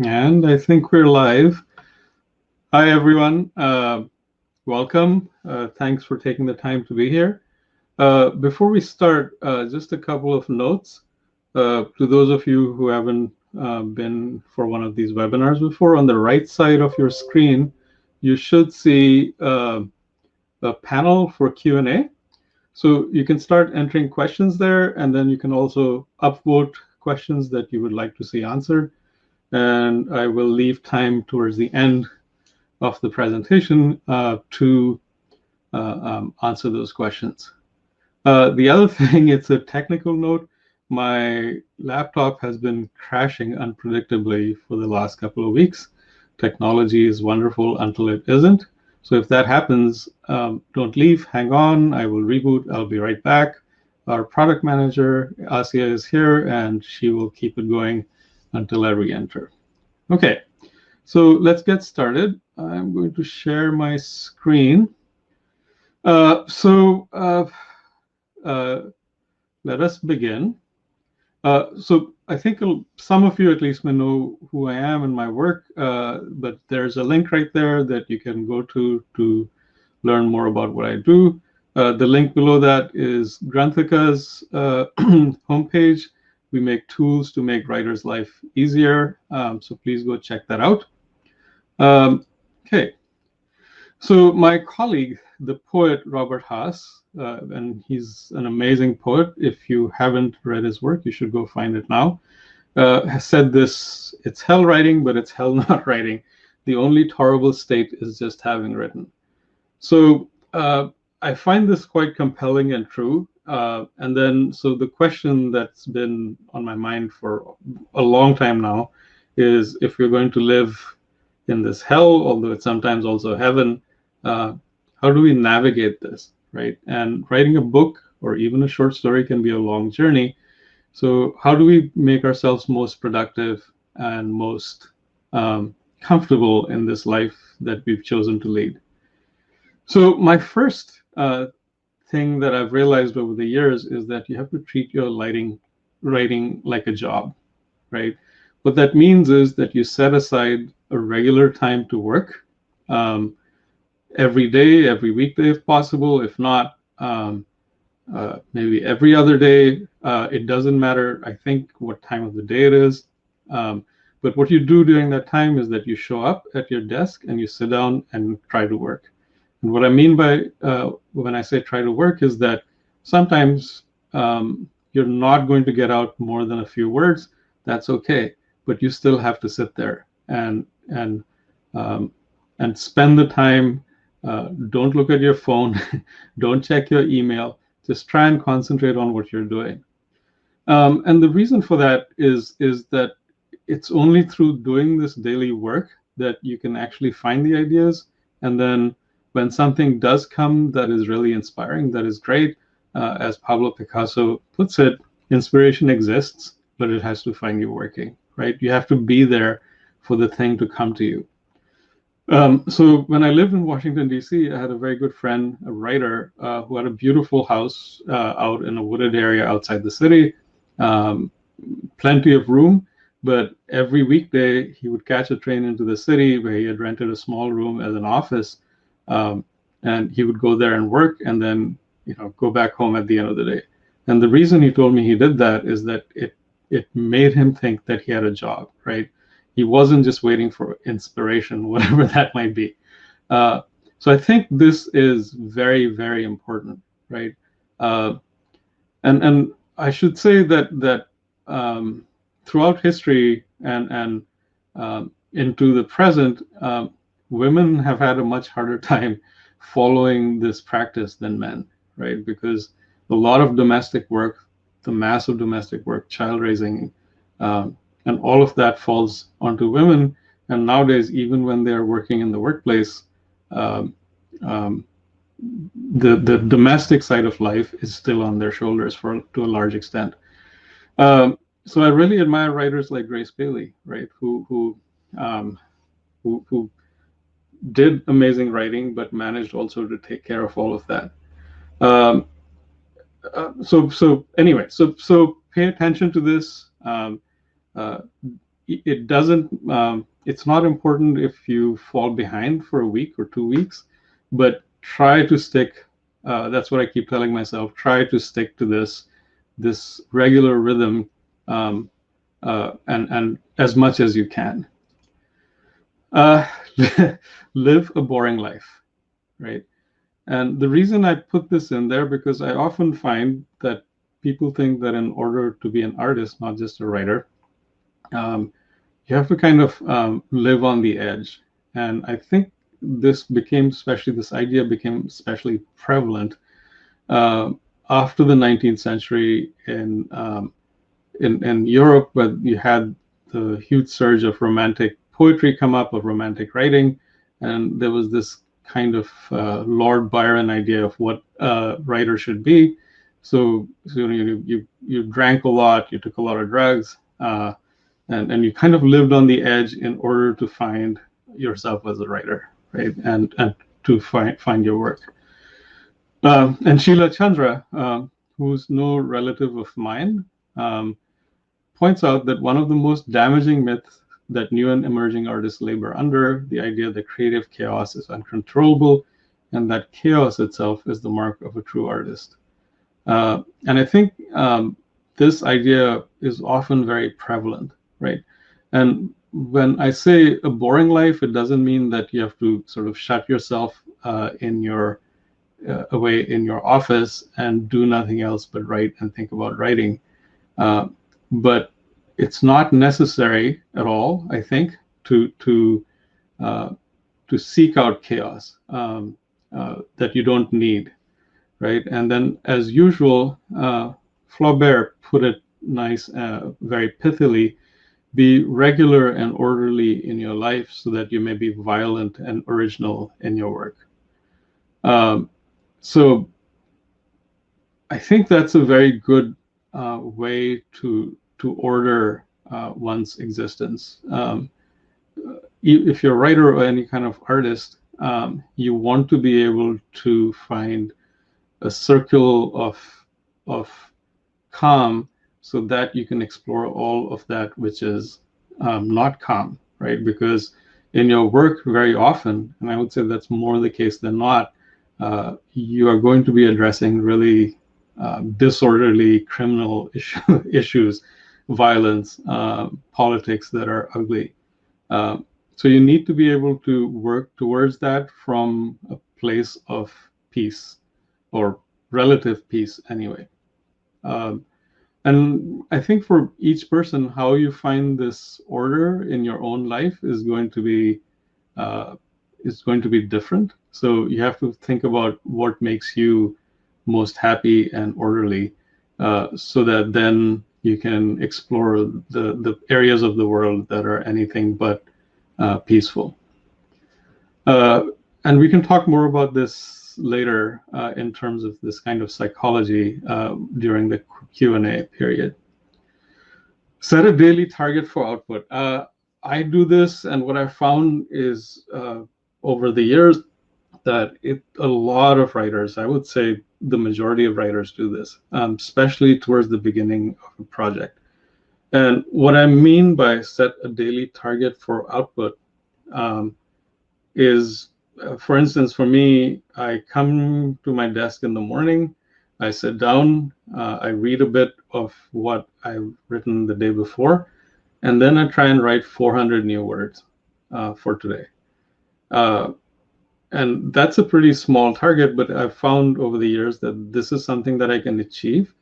And I think we're live. Hi, everyone. Welcome. Thanks for taking the time to be here. Before we start, just a couple of notes to those of you who haven't been for one of these webinars before. On the right side of your screen, you should see a panel for Q&A. So you can start entering questions there, and then you can also upvote questions that you would like to see answered. And I will leave time towards the end of the presentation to answer those questions. The other thing, it's a technical note. My laptop has been crashing unpredictably for the last couple of weeks. Technology is wonderful until it isn't. So if that happens, don't leave, hang on, I will reboot, I'll be right back. Our product manager, Asia, is here, and she will keep it going until I re-enter. Okay, so let's get started. I'm going to share my screen. Let us begin. So I think some of you at least may know who I am and my work, but there's a link right there that you can go to learn more about what I do. The link below that is Granthika's homepage. We make tools to make writers' life easier, so please go check that out. Okay. So my colleague, the poet Robert Haas, and he's an amazing poet. If you haven't read his work, you should go find it now, has said this: it's hell writing, but it's hell not writing. The only tolerable state is just having written. So I find this quite compelling and true. So the question that's been on my mind for a long time now is, if you're going to live in this hell, although it's sometimes also heaven, how do we navigate this, right? And writing a book or even a short story can be a long journey. So how do we make ourselves most productive and most comfortable in this life that we've chosen to lead? So my first thing that I've realized over the years is that you have to treat your writing like a job, right? What that means is that you set aside a regular time to work, every day, every weekday if possible. If not, maybe every other day. It doesn't matter, I think, what time of the day it is. But what you do during that time is that you show up at your desk and you sit down and try to work. And what I mean by when I say try to work is that sometimes you're not going to get out more than a few words. That's okay, but you still have to sit there and spend the time. Don't look at your phone. Don't check your email. Just try and concentrate on what you're doing. And the reason for that is that it's only through doing this daily work that you can actually find the ideas. And then when something does come that is really inspiring, that is great, as Pablo Picasso puts it, inspiration exists, but it has to find you working, right? You have to be there for the thing to come to you. So when I lived in Washington, D.C., I had a very good friend, a writer, who had a beautiful house out in a wooded area outside the city, plenty of room. But every weekday, he would catch a train into the city where he had rented a small room as an office, and he would go there and work, and then go back home at the end of the day. And the reason he told me he did that is that it made him think that he had a job, right? He wasn't just waiting for inspiration, whatever that might be. So I think this is very, very important, right? And I should say that throughout history and into the present, women have had a much harder time following this practice than men, right? Because a lot of domestic work, the massive domestic work, child raising, and all of that falls onto women. And nowadays, even when they're working in the workplace, the domestic side of life is still on their shoulders to a large extent. So I really admire writers like Grace Bailey, right, who did amazing writing, but managed also to take care of all of that. So anyway, so pay attention to this. it doesn't. It's not important if you fall behind for a week or 2 weeks, but try to stick. That's what I keep telling myself. Try to stick to this regular rhythm, and as much as you can. Uh, live a boring life, right? And the reason I put this in there, because I often find that people think that in order to be an artist, not just a writer, um, you have to kind of live on the edge. And I think this idea became especially prevalent uh, after the 19th century in Europe, but you had the huge surge of romantic poetry come up, of romantic writing, and there was this kind of Lord Byron idea of what a writer should be. So you drank a lot, you took a lot of drugs, and you kind of lived on the edge in order to find yourself as a writer, right? And to find your work. And Sheila Chandra, who's no relative of mine, um, points out that one of the most damaging myths that new and emerging artists labor under, the idea that creative chaos is uncontrollable and that chaos itself is the mark of a true artist. And I think this idea is often very prevalent, right? And when I say a boring life, it doesn't mean that you have to sort of shut yourself away in your office and do nothing else but write and think about writing. Uh, but it's not necessary at all, I think, uh, to seek out chaos that you don't need, right? And then, as usual, Flaubert put it very pithily: be regular and orderly in your life, so that you may be violent and original in your work. So I think that's a very good way to order one's existence. If you're a writer or any kind of artist, you want to be able to find a circle of calm, so that you can explore all of that which is not calm, right? Because in your work, very often, and I would say that's more the case than not, you are going to be addressing really disorderly criminal issues, violence, politics that are ugly. Uh, so you need to be able to work towards that from a place of peace, or relative peace anyway. Um, and I think for each person, how you find this order in your own life uh, is going to be different. So you have to think about what makes you most happy and orderly, so that then you can explore the areas of the world that are anything but peaceful. Uh, and we can talk more about this later in terms of this kind of psychology during the Q&A period. Set a daily target for output. I do this, and what I found is over the years that a lot of writers, I would say the majority of writers do this, especially towards the beginning of a project. And what I mean by set a daily target for output is, for instance, for me, I come to my desk in the morning, I sit down, I read a bit of what I've written the day before, and then I try and write 400 new words for today. And that's a pretty small target, but I've found over the years that this is something that I can achieve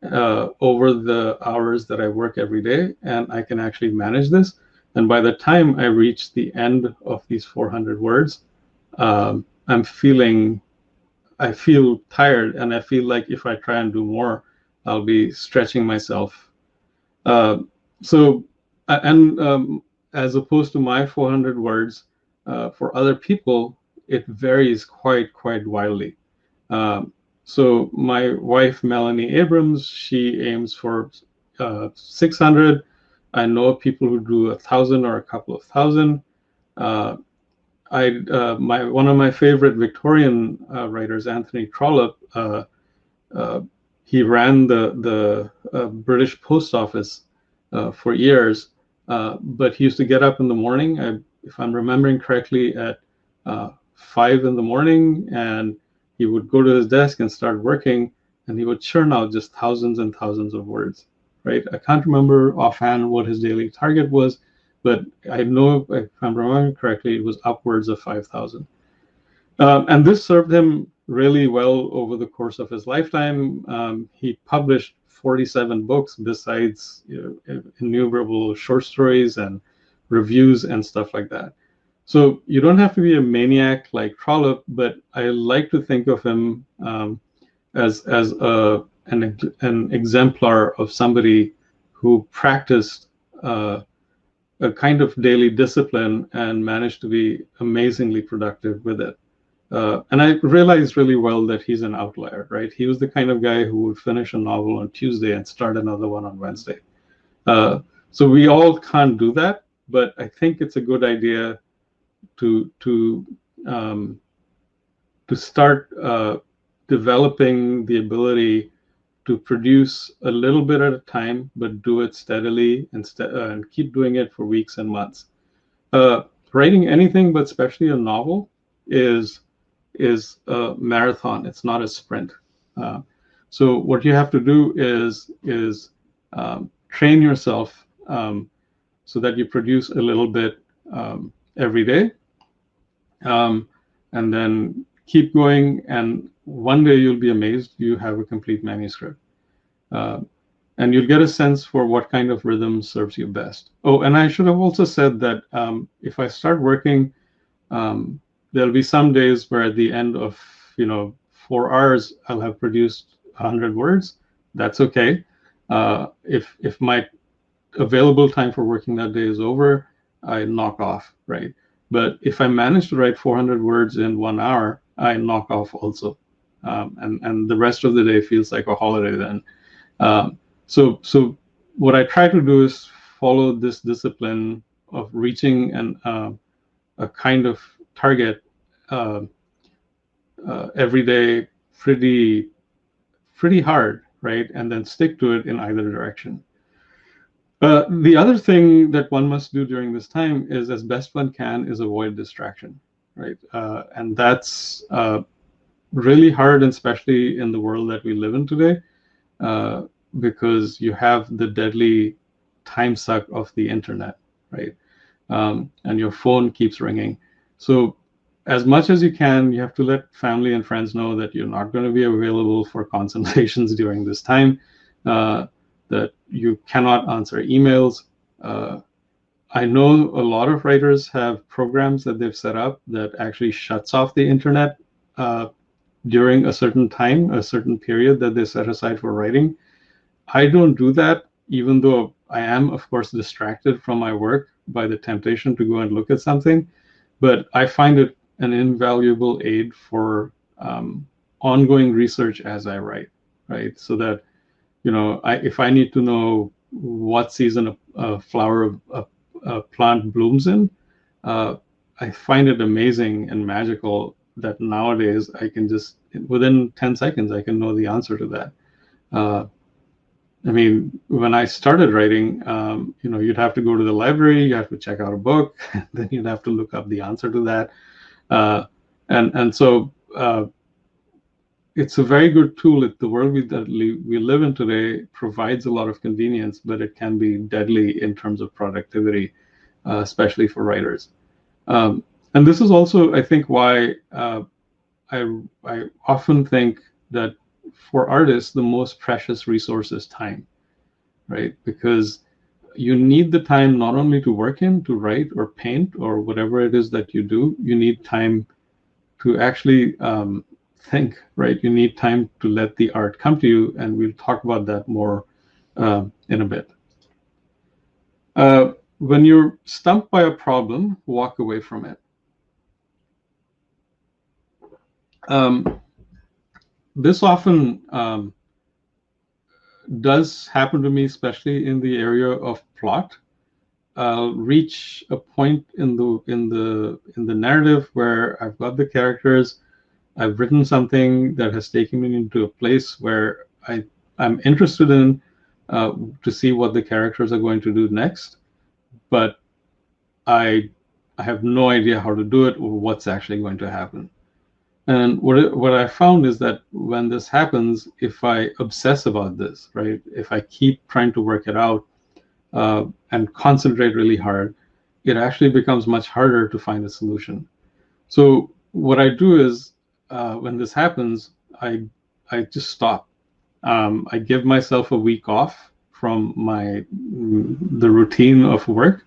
over the hours that I work every day, and I can actually manage this. And by the time I reach the end of these 400 words, I feel tired, and I feel like if I try and do more, I'll be stretching myself. Uh, so, and as opposed to my 400 words, for other people, it varies quite wildly. So my wife, Melanie Abrams, she aims for 600. I know people who do 1,000 or a couple of thousand. One of my favorite Victorian writers, Anthony Trollope, he ran the British Post Office for years, but he used to get up in the morning, if I'm remembering correctly, at 5 in the morning, and he would go to his desk and start working, and he would churn out just thousands and thousands of words, right? I can't remember offhand what his daily target was, but I know if I'm remembering correctly, it was upwards of 5,000. And this served him really well over the course of his lifetime. He published 47 books besides innumerable short stories and reviews and stuff like that. So you don't have to be a maniac like Trollope, but I like to think of him as an exemplar of somebody who practiced a kind of daily discipline and managed to be amazingly productive with it. And I realized really well that he's an outlier, right? He was the kind of guy who would finish a novel on Tuesday and start another one on Wednesday. So we all can't do that, but I think it's a good idea to start developing the ability to produce a little bit at a time, but do it steadily and keep doing it for weeks and months. Writing anything, but especially a novel, is a marathon. It's not a sprint. So what you have to do is train yourself so that you produce a little bit every day, and then keep going. And one day you'll be amazed you have a complete manuscript, and you'll get a sense for what kind of rhythm serves you best. Oh, and I should have also said that if I start working, there'll be some days where at the end of 4 hours I'll have produced 100 words. That's okay. If my available time for working that day is over, I knock off, right? But if I manage to write 400 words in 1 hour, I knock off also, and the rest of the day feels like a holiday then. So what I try to do is follow this discipline of reaching a kind of target every day pretty hard, right? And then stick to it in either direction. The other thing that one must do during this time is, as best one can, is avoid distraction, right? And that's really hard, especially in the world that we live in today, because you have the deadly time suck of the internet, right? And your phone keeps ringing. So as much as you can, you have to let family and friends know that you're not going to be available for consultations during this time, that you cannot answer emails. I know a lot of writers have programs that they've set up that actually shuts off the internet during a certain time, a certain period that they set aside for writing. I don't do that, even though I am, of course, distracted from my work by the temptation to go and look at something. But I find it an invaluable aid for ongoing research as I write, right? So that, if I need to know what season a flower of a plant blooms in, I find it amazing and magical that nowadays I can just, within 10 seconds, I can know the answer to that. I mean, when I started writing, you'd have to go to the library, you have to check out a book, then you'd have to look up the answer to that. And so it's a very good tool. The world we live in today provides a lot of convenience, but it can be deadly in terms of productivity, especially for writers. And this is also, I think, why I often think that for artists, the most precious resource is time, right? Because you need the time not only to work in, to write or paint or whatever it is that you do, you need time to actually think, right? You need time to let the art come to you, and we'll talk about that more in a bit. When you're stumped by a problem, walk away from it. This often does happen to me, especially in the area of plot. I'll reach a point in the narrative where I've got the characters, I've written something that has taken me into a place where I'm interested in to see what the characters are going to do next, but I have no idea how to do it or what's actually going to happen. And what I found is that when this happens, if I obsess about this, right, if I keep trying to work it out and concentrate really hard, it actually becomes much harder to find a solution. So what I do is when this happens, I just stop. I give myself a week off from the routine of work,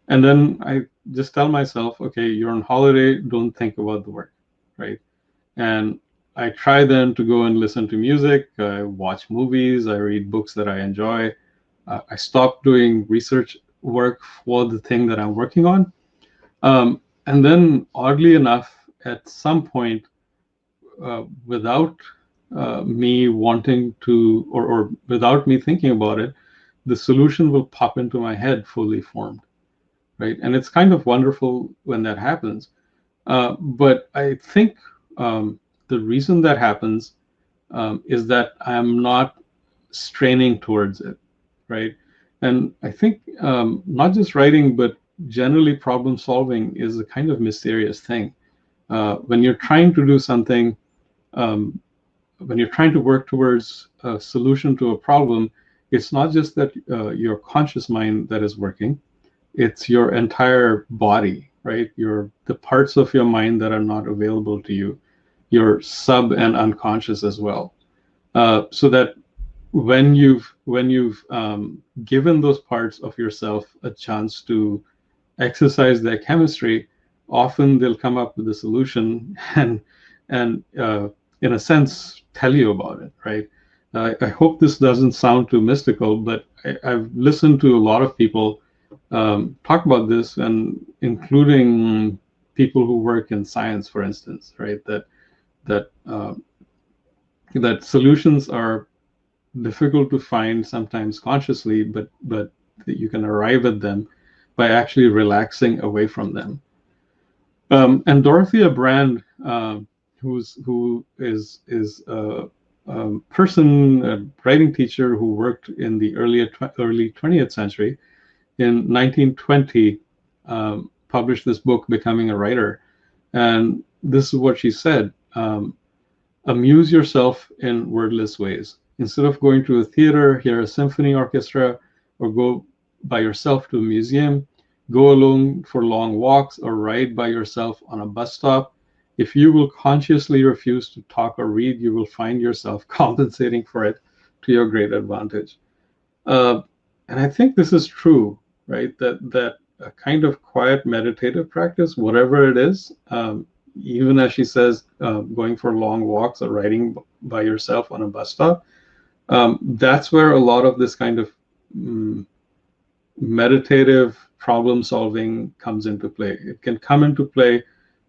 and then I just tell myself, okay, you're on holiday, don't think about the work, right? And I try then to go and listen to music, I watch movies, I read books that I enjoy. I stop doing research work for the thing that I'm working on. And then, oddly enough, at some point, without me wanting to, or without me thinking about it, the solution will pop into my head fully formed, right? And it's kind of wonderful when that happens. But I think the reason that happens is that I'm not straining towards it, right? And I think not just writing, but generally problem solving is a kind of mysterious thing. When you're trying to do something, um, when you're trying to work towards a solution to a problem, it's not just that your conscious mind that is working, it's your entire body, right? The parts of your mind that are not available to you, your sub and unconscious as well. So that when you've given those parts of yourself a chance to exercise their chemistry, often they'll come up with a solution and in a sense tell you about it, right? I hope this doesn't sound too mystical, but I've listened to a lot of people talk about this, and including people who work in science, for instance, right? That that solutions are difficult to find sometimes consciously, but that you can arrive at them by actually relaxing away from them. And Dorothea Brand, who is a person, a writing teacher who worked in the early 20th century, in 1920, published this book, Becoming a Writer. And this is what she said: amuse yourself in wordless ways. Instead of going to a theater, hear a symphony orchestra, or go by yourself to a museum, go alone for long walks or ride by yourself on a bus stop. If you will consciously refuse to talk or read, you will find yourself compensating for it to your great advantage. Uh, and I think this is true, right? That a kind of quiet meditative practice, whatever it is, even as she says, going for long walks or riding by yourself on a bus stop, that's where a lot of this kind of meditative problem solving comes into play. It can come into play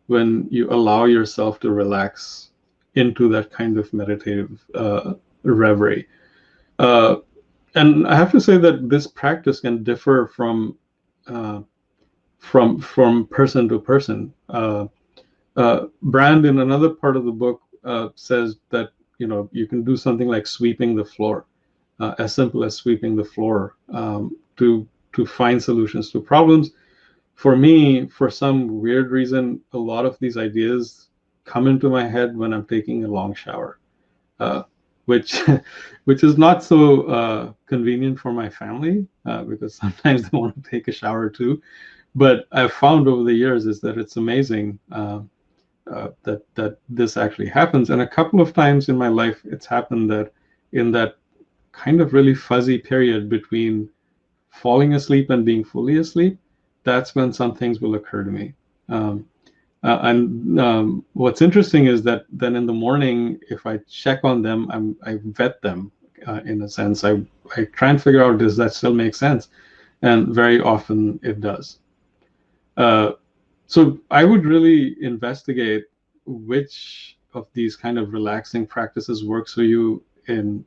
when you allow yourself to relax into that kind of meditative reverie. And I have to say that this practice can differ from person to person. Brand, in another part of the book, says that you can do something like sweeping the floor, as simple as sweeping the floor, to find solutions to problems. For me, for some weird reason, a lot of these ideas come into my head when I'm taking a long shower, which which is not so convenient for my family, because sometimes they want to take a shower too. But I've found over the years is that it's amazing that this actually happens. And a couple of times in my life, it's happened that in that kind of really fuzzy period between falling asleep and being fully asleep, that's when some things will occur to me. And what's interesting is that then in the morning, if I check on them, I vet them in a sense. I try and figure out, does that still make sense? And very often it does. So I would really investigate which of these kind of relaxing practices works for you in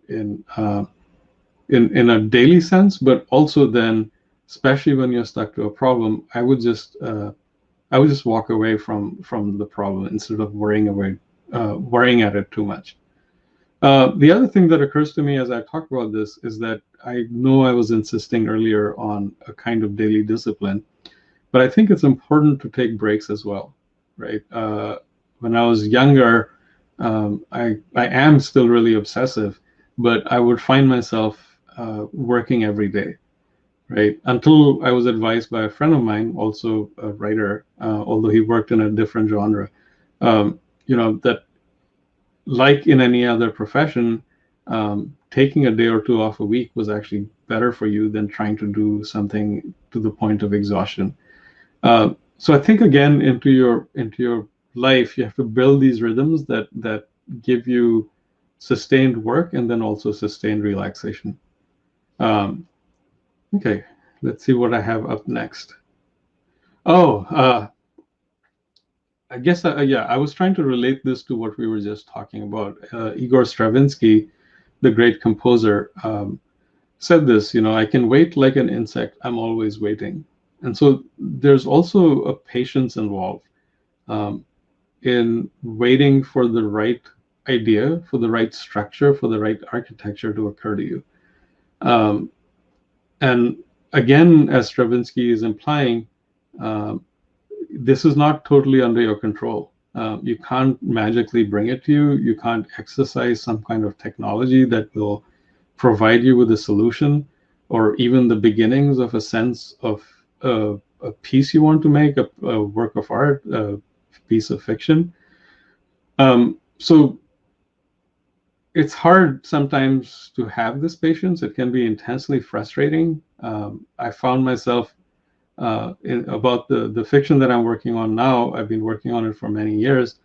a daily sense, but also then, especially when you're stuck to a problem, I would just walk away from the problem instead of worrying at it too much. The other thing that occurs to me as I talk about this is that I know I was insisting earlier on a kind of daily discipline, but I think it's important to take breaks as well, right? When I was younger, I am still really obsessive, but I would find myself working every day, right? Until I was advised by a friend of mine, also a writer, although he worked in a different genre, that like in any other profession, taking a day or two off a week was actually better for you than trying to do something to the point of exhaustion. So I think again into your life, you have to build these rhythms that give you sustained work and then also sustained relaxation. Um, okay, let's see what I have up next. Oh, I guess yeah, I was trying to relate this to what we were just talking about. Igor Stravinsky, the great composer, said this. I can wait like an insect. I'm always waiting. And so there's also a patience involved. Um, in waiting for the right idea, for the right structure, for the right architecture to occur to you. Um, and again, as Stravinsky is implying, um, this is not totally under your control. You can't magically bring it to you. You can't exercise some kind of technology that will provide you with a solution or even the beginnings of a sense of a piece you want to make, a work of art, a piece of fiction. So it's hard sometimes to have this patience. It can be intensely frustrating. I found myself about the fiction that I'm working on now. I've been working on it for many years.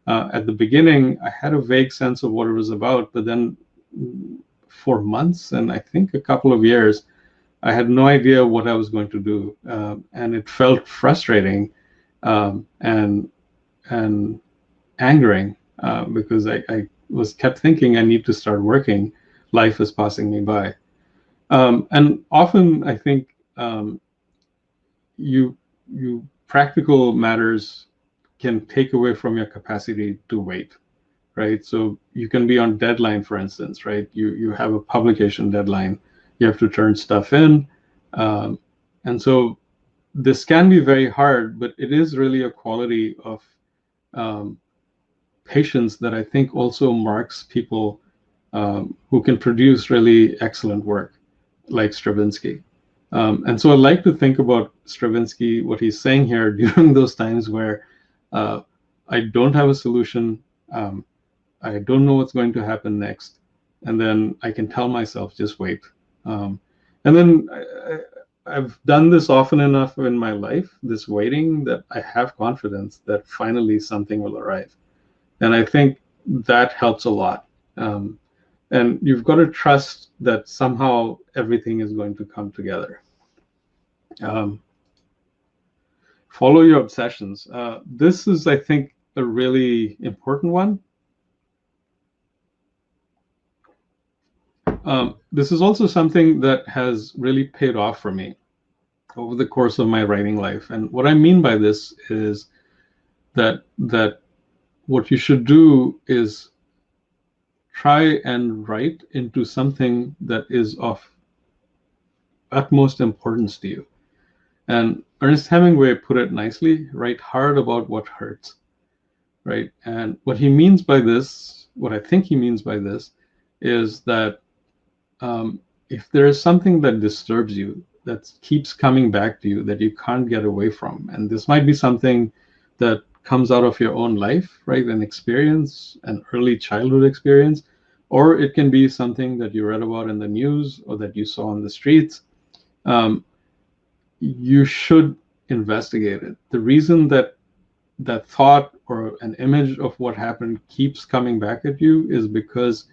At the beginning, I had a vague sense of what it was about, but then for months and I think a couple of years, I had no idea what I was going to do, and it felt frustrating and angering because I was kept thinking I need to start working. Life is passing me by, and often I think you practical matters can take away from your capacity to wait, right? So you can be on deadline, for instance, right? You have a publication deadline, you have to turn stuff in, um, and so this can be very hard, but it is really a quality of um, patience that I think also marks people who can produce really excellent work, like Stravinsky. And so I like to think about Stravinsky, what he's saying here during those times where I don't have a solution, I don't know what's going to happen next, and then I can tell myself, just wait. And then I've done this often enough in my life, this waiting, that I have confidence that finally something will arrive. And I think that helps a lot. And you've got to trust that somehow everything is going to come together. Um, Follow your obsessions. This is, I think, a really important one. This is also something that has really paid off for me over the course of my writing life. And what I mean by this is that what you should do is try and write into something that is of utmost importance to you. And Ernest Hemingway put it nicely: write hard about what hurts, right? And what he means by this, what I think he means by this, is that if there is something that disturbs you, that keeps coming back to you, that you can't get away from, and this might be something that comes out of your own life, right? An experience, an early childhood experience, or it can be something that you read about in the news or that you saw on the streets. You should investigate it. The reason that that thought or an image of what happened keeps coming back at you is because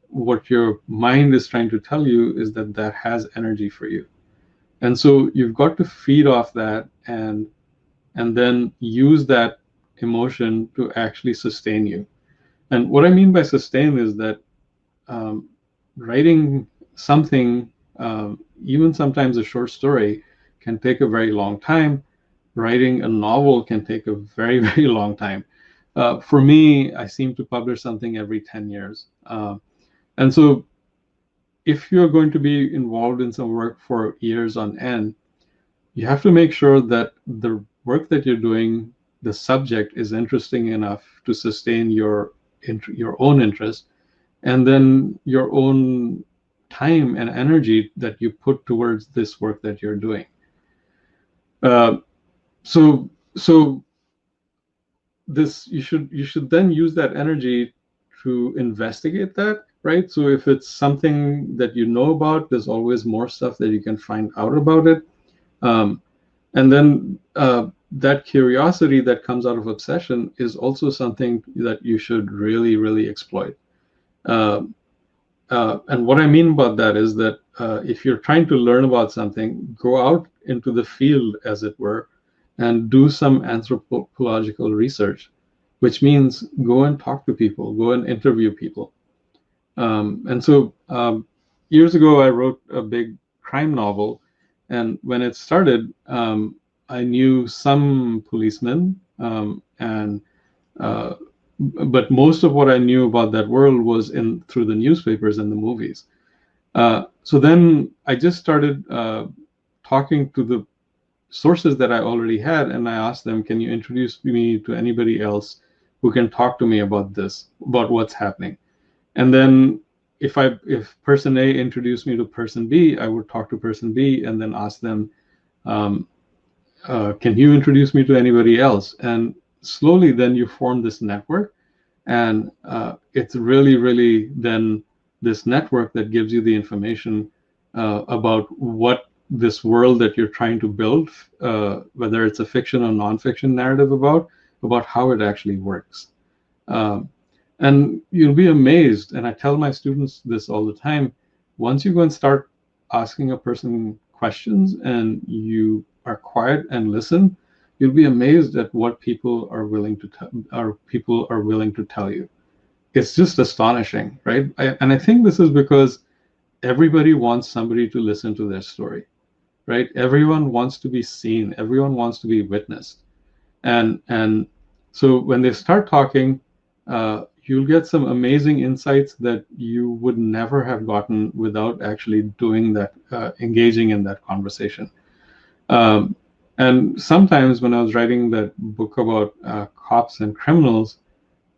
what your mind is trying to tell you is that that has energy for you. And so you've got to feed off that and then use that emotion to actually sustain you. And what I mean by sustain is that writing something, even sometimes a short story, can take a very long time. Writing a novel can take a very, very long time. For me, I seem to publish something every 10 years. And so if you're going to be involved in some work for years on end, you have to make sure that the work that you're doing, the subject is interesting enough to sustain your own interest, and then your own time and energy that you put towards this work that you're doing. Uh, so this you should then use that energy to investigate that, right? So if it's something that you know about, there's always more stuff that you can find out about it. Um, and then that curiosity that comes out of obsession is also something that you should really, really exploit. Uh, and what I mean about that is that if you're trying to learn about something, go out into the field, as it were, and do some anthropological research, which means go and talk to people, go and interview people. And so years ago, I wrote a big crime novel. And when it started, I knew some policemen, and uh, but most of what I knew about that world was in through the newspapers and the movies. So then I just started talking to the sources that I already had, and I asked them, "Can you introduce me to anybody else who can talk to me about this, about what's happening?" And then if person A introduced me to person B, I would talk to person B and then ask them, um, "Can you introduce me to anybody else?" And slowly, then you form this network, and it's really, really then this network that gives you the information about what this world that you're trying to build, whether it's a fiction or nonfiction narrative about how it actually works. Um, and you'll be amazed, and I tell my students this all the time, once you go and start asking a person questions and you are quiet and listen, you'll be amazed at what people are willing to tell you. It's just astonishing, right? And I think this is because everybody wants somebody to listen to their story, right? Everyone wants to be seen. Everyone wants to be witnessed. And so when they start talking, you'll get some amazing insights that you would never have gotten without actually doing that, engaging in that conversation. Um, and sometimes when I was writing that book about cops and criminals,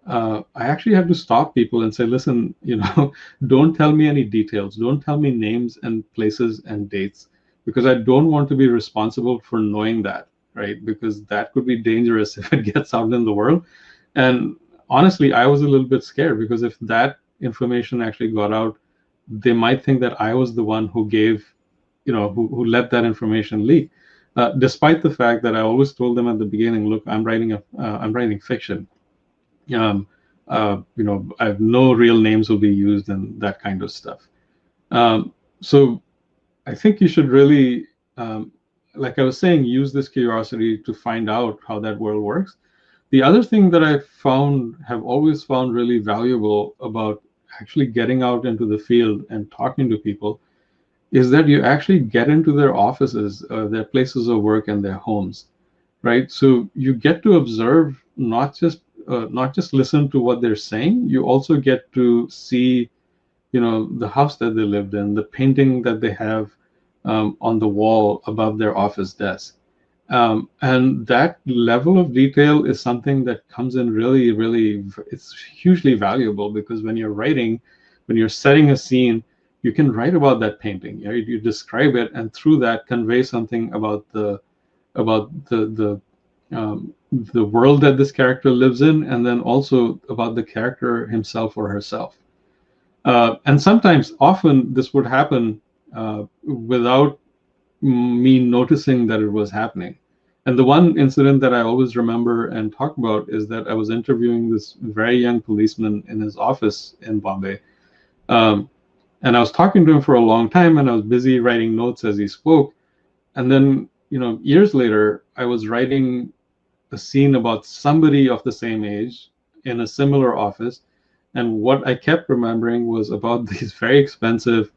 I actually had to stop people and say, listen, don't tell me any details. Don't tell me names and places and dates, because I don't want to be responsible for knowing that, right? Because that could be dangerous if it gets out in the world. And honestly, I was a little bit scared, because if that information actually got out, they might think that I was the one who who let that information leak. Despite the fact that I always told them at the beginning, look, I'm writing fiction. Um, I have no real names will be used and that kind of stuff. So I think you should really, like I was saying, use this curiosity to find out how that world works. The other thing that have always found really valuable about actually getting out into the field and talking to people is that you actually get into their offices, their places of work, and their homes, right? So you get to observe, not just listen to what they're saying. You also get to see, the house that they lived in, the painting that they have on the wall above their office desk. And that level of detail is something that comes in really, really, it's hugely valuable, because when you're writing, when you're setting a scene, you can write about that painting. Right? You describe it, and through that convey something about the world that this character lives in, and then also about the character himself or herself. And sometimes, often, this would happen without me noticing that it was happening. And the one incident that I always remember and talk about is that I was interviewing this very young policeman in his office in Bombay. Um, and I was talking to him for a long time, and I was busy writing notes as he spoke. And then, years later, I was writing a scene about somebody of the same age in a similar office. And what I kept remembering was about these very expensive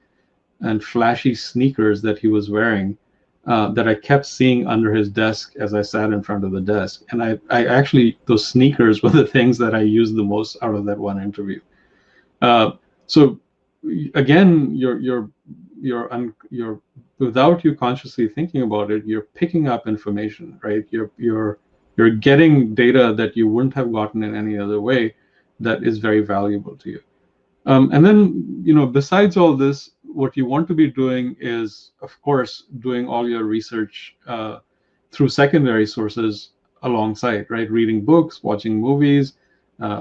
and flashy sneakers that he was wearing, that I kept seeing under his desk as I sat in front of the desk. And I actually, those sneakers were the things that I used the most out of that one interview. So again, you're without you consciously thinking about it, you're picking up information, right? You're getting data that you wouldn't have gotten in any other way that is very valuable to you. And then, besides all this, what you want to be doing is, of course, doing all your research through secondary sources alongside, right? Reading books, watching movies,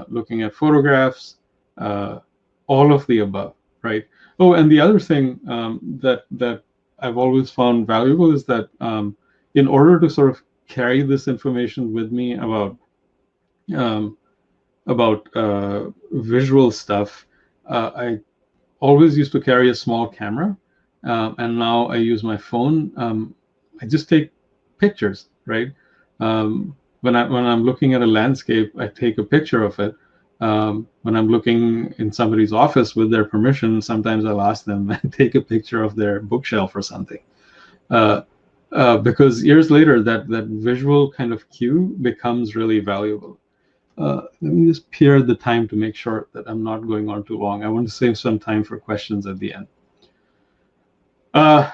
looking at photographs, uh, all of the above, right? Oh, and the other thing that I've always found valuable is that in order to sort of carry this information with me um, about visual stuff, I always used to carry a small camera, and now I use my phone. I just take pictures, right? When I'm looking at a landscape, I take a picture of it. When I'm looking in somebody's office with their permission, sometimes I'll ask them and take a picture of their bookshelf or something. Uh, because years later, that visual kind of cue becomes really valuable. Let me just peer the time to make sure that I'm not going on too long. I want to save some time for questions at the end. Uh,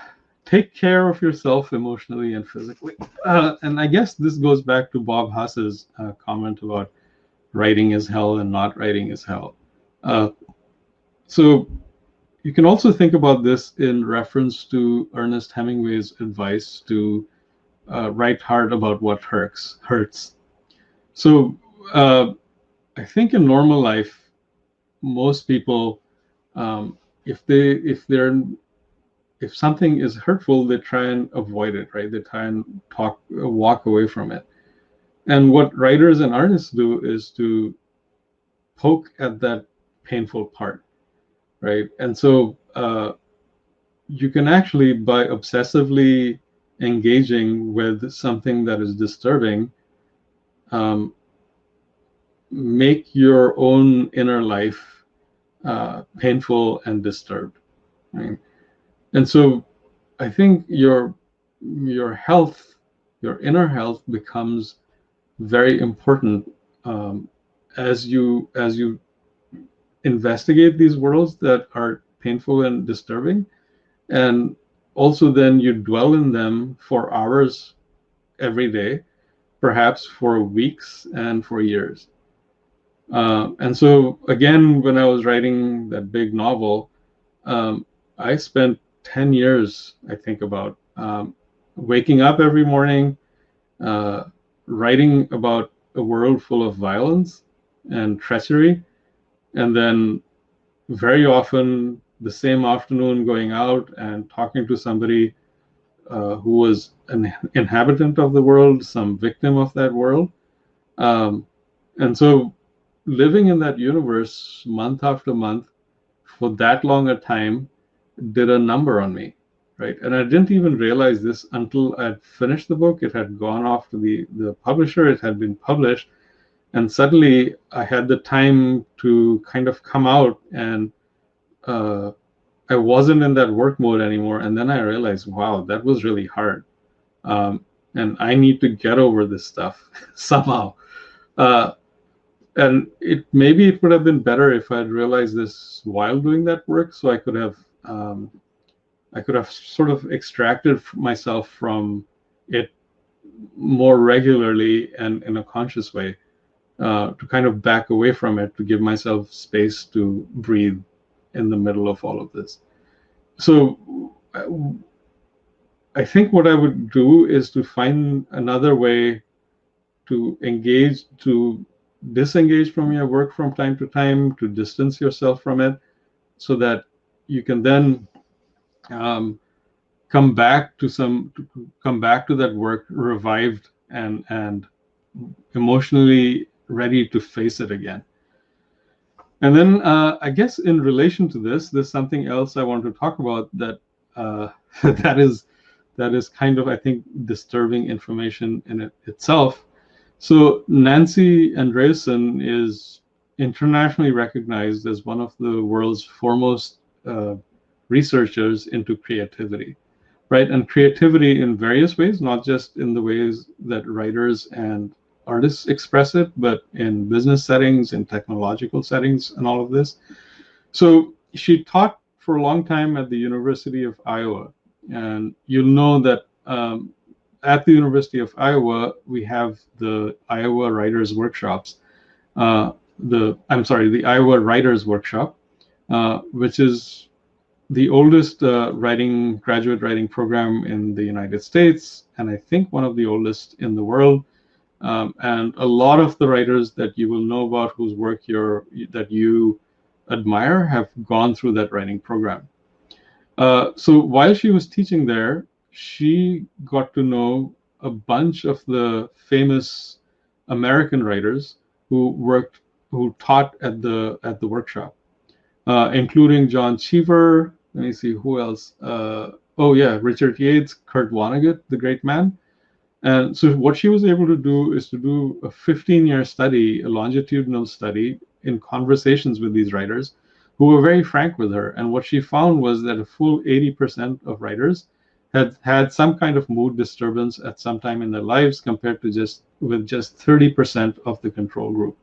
Take care of yourself emotionally and physically. And I guess this goes back to Bob Haas's comment about writing is hell and not writing is hell. Uh, so you can also think about this in reference to Ernest Hemingway's advice to write hard about what hurts. So I think in normal life, most people, um, if something is hurtful, they try and avoid it, right? They try and walk away from it. And what writers and artists do is to poke at that painful part, right? And so you can actually, by obsessively engaging with something that is disturbing, um, make your own inner life painful and disturbed, right? And so I think your health, your inner health, becomes very important as you investigate these worlds that are painful and disturbing, and also then you dwell in them for hours every day, perhaps for weeks and for years. And so again, when I was writing that big novel, I spent 10 years, I think, about waking up every morning, uh, writing about a world full of violence and treachery, and then very often the same afternoon going out and talking to somebody who was an inhabitant of the world, some victim of that world. Um, and so living in that universe month after month for that long a time did a number on me, right? And I didn't even realize this until I'd finished the book. It had gone off to the publisher, it had been published, and suddenly I had the time to kind of come out, and I wasn't in that work mode anymore. And then I realized, wow, that was really hard. And I need to get over this stuff somehow. Uh, and maybe it would have been better if I'd realized this while doing that work, so I could have sort of extracted myself from it more regularly and in a conscious way, to kind of back away from it, to give myself space to breathe in the middle of all of this. So I think what I would do is to find another way to disengage from your work from time to time, to distance yourself from it, so that you can then come back to that work revived and emotionally ready to face it again. And then I guess in relation to this, there's something else I want to talk about that that is kind of, I think, disturbing information in itself. So Nancy Andreasen is internationally recognized as one of the world's foremost researchers into creativity, right? And creativity in various ways, not just in the ways that writers and artists express it, but in business settings, in technological settings, and all of this. So she taught for a long time at the University of Iowa, and you'll know that at the University of Iowa we have the Iowa Writers Workshops. The Iowa Writers Workshop, which is the oldest graduate writing program in the United States, and I think one of the oldest in the world. And a lot of the writers that you will know about, whose work that you admire, have gone through that writing program. So while she was teaching there, she got to know a bunch of the famous American writers who taught at the workshop, including John Cheever. Let me see who else. Oh yeah, Richard Yates, Kurt Vonnegut, the great man. And so what she was able to do is to do a 15-year study, a longitudinal study, in conversations with these writers who were very frank with her. And what she found was that a full 80% of writers had had some kind of mood disturbance at some time in their lives, compared to just 30% of the control group.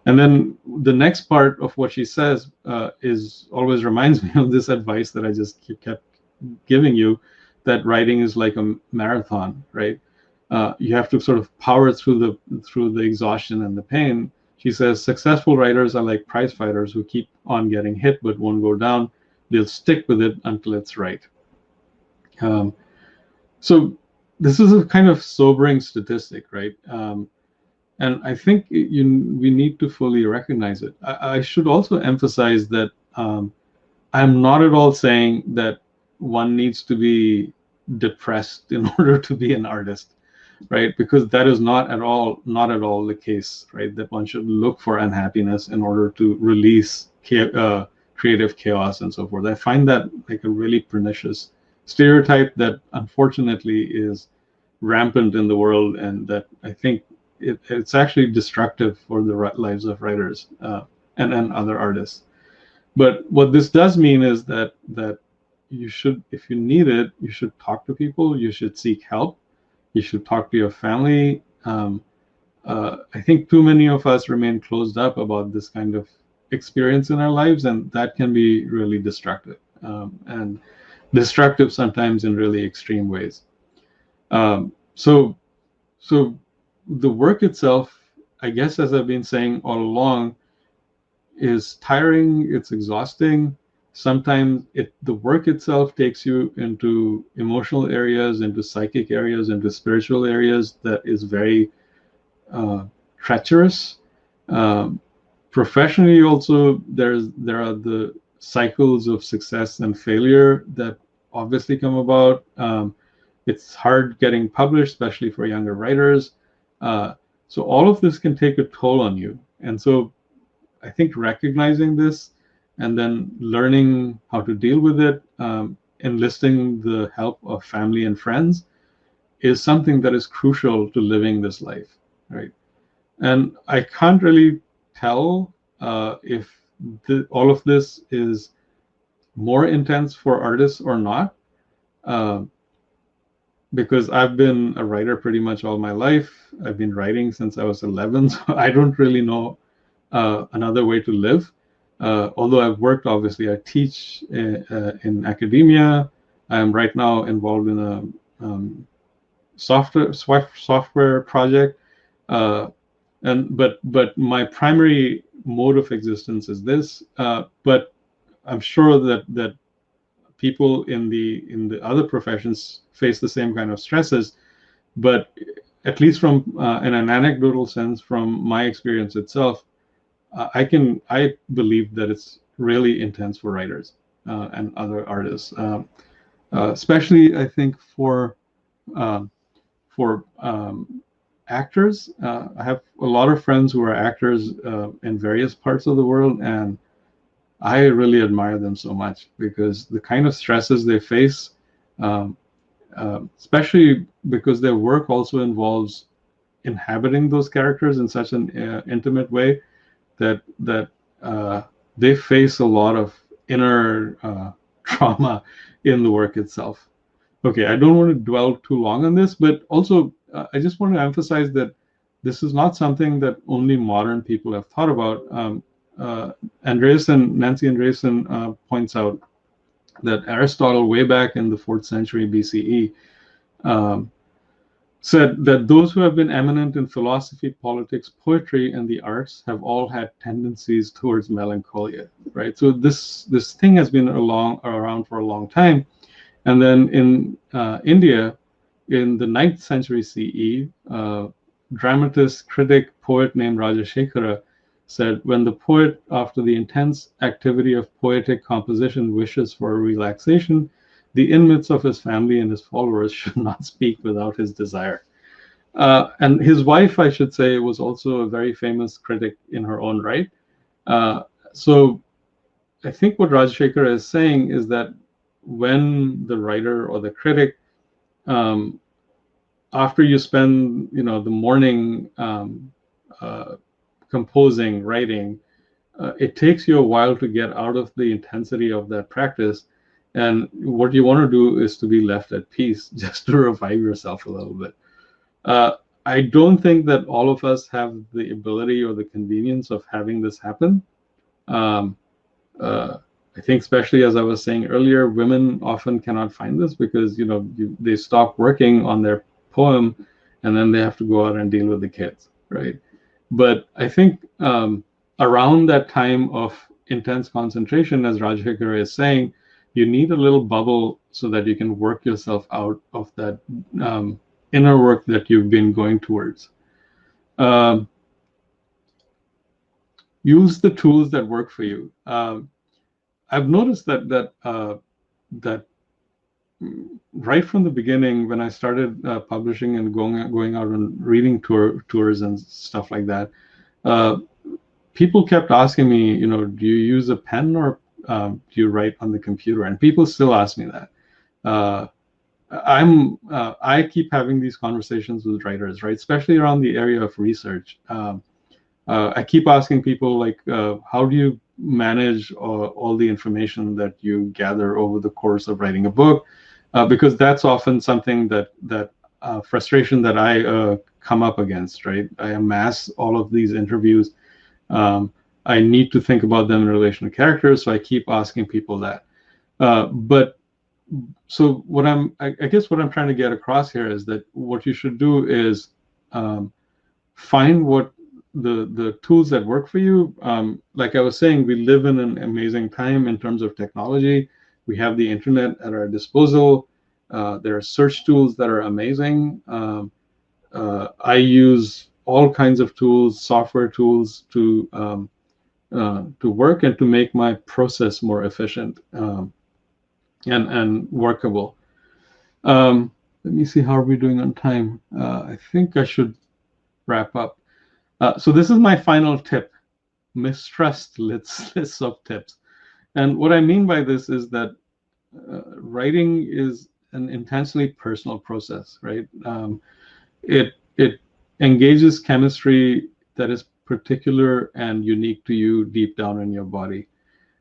And then the next part of what she says is always reminds me of this advice that I just kept giving you, that writing is like a marathon, right? You have to sort of power through the exhaustion and the pain. She says successful writers are like prize fighters who keep on getting hit but won't go down. They'll stick with it until it's right. So this is a kind of sobering statistic, right? And I think we need to fully recognize it. I should also emphasize that I'm not at all saying that one needs to be depressed in order to be an artist, right? Because that is not at all the case, right? That one should look for unhappiness in order to release creative chaos and so forth. I find that like a really pernicious stereotype that unfortunately is rampant in the world, and that I think it's actually destructive for the lives of writers and other artists. But what this does mean is that you should, if you need it, you should talk to people. You should seek help. You should talk to your family. I think too many of us remain closed up about this kind of experience in our lives, and that can be really destructive, and destructive sometimes in really extreme ways. So the work itself, I guess, as I've been saying all along, is tiring, it's exhausting. Sometimes the work itself takes you into emotional areas, into psychic areas, into spiritual areas that is very treacherous. Professionally also, there are the cycles of success and failure that obviously come about. It's hard getting published, especially for younger writers. So all of this can take a toll on you. And so I think recognizing this and then learning how to deal with it, enlisting the help of family and friends, is something that is crucial to living this life, right? And I can't really tell if all of this is more intense for artists or not, because I've been a writer pretty much all my life. I've been writing since I was 11, so I don't really know another way to live. Although I've worked, obviously, I teach in academia. I am right now involved in a software project, but my primary mode of existence is this. But I'm sure that people in the other professions face the same kind of stresses. But at least from in an anecdotal sense, from my experience itself, I believe that it's really intense for writers and other artists, especially I think for actors. I have a lot of friends who are actors in various parts of the world, and I really admire them so much, because the kind of stresses they face, especially because their work also involves inhabiting those characters in such an intimate way, that they face a lot of inner trauma in the work itself. Okay, I don't want to dwell too long on this, but also I just want to emphasize that this is not something that only modern people have thought about. Nancy Andreessen points out that Aristotle, way back in the 4th century BCE, um, said that those who have been eminent in philosophy, politics, poetry, and the arts have all had tendencies towards melancholia, right? So this thing has been around for a long time. And then in India, in the 9th century CE, dramatist, critic, poet named Rajashekara said, when the poet, after the intense activity of poetic composition, wishes for a relaxation, the inmates of his family and his followers should not speak without his desire. And his wife, I should say, was also a very famous critic in her own right. So I think what Rajashekara is saying is that when the writer or the critic, after you spend, the morning composing, writing, it takes you a while to get out of the intensity of that practice. And what you want to do is to be left at peace, just to revive yourself a little bit. I don't think that all of us have the ability or the convenience of having this happen. I think, especially as I was saying earlier, women often cannot find this because they stop working on their poem, and then they have to go out and deal with the kids, right? But I think around that time of intense concentration, as Rajashekara is saying, you need a little bubble so that you can work yourself out of that inner work that you've been going towards. Use the tools that work for you. I've noticed that right from the beginning, when I started publishing and going out on reading tours and stuff like that, people kept asking me, do you use a pen or do you write on the computer? And people still ask me that. I keep having these conversations with writers, right? Especially around the area of research. I keep asking people, like, how do you manage all the information that you gather over the course of writing a book? Because that's often something that frustration that I come up against, right? I amass all of these interviews. I need to think about them in relation to characters, so I keep asking people that. But so I guess what I'm trying to get across here is that what you should do is find what the tools that work for you. Like I was saying, we live in an amazing time in terms of technology. We have the internet at our disposal. There are search tools that are amazing. I use all kinds of tools, software tools to work and to make my process more efficient and workable. Let me see, how are we doing on time? I think I should wrap up. So this is my final tip: mistrust lists of tips. And what I mean by this is that writing is an intensely personal process, right? It engages chemistry that is particular and unique to you deep down in your body.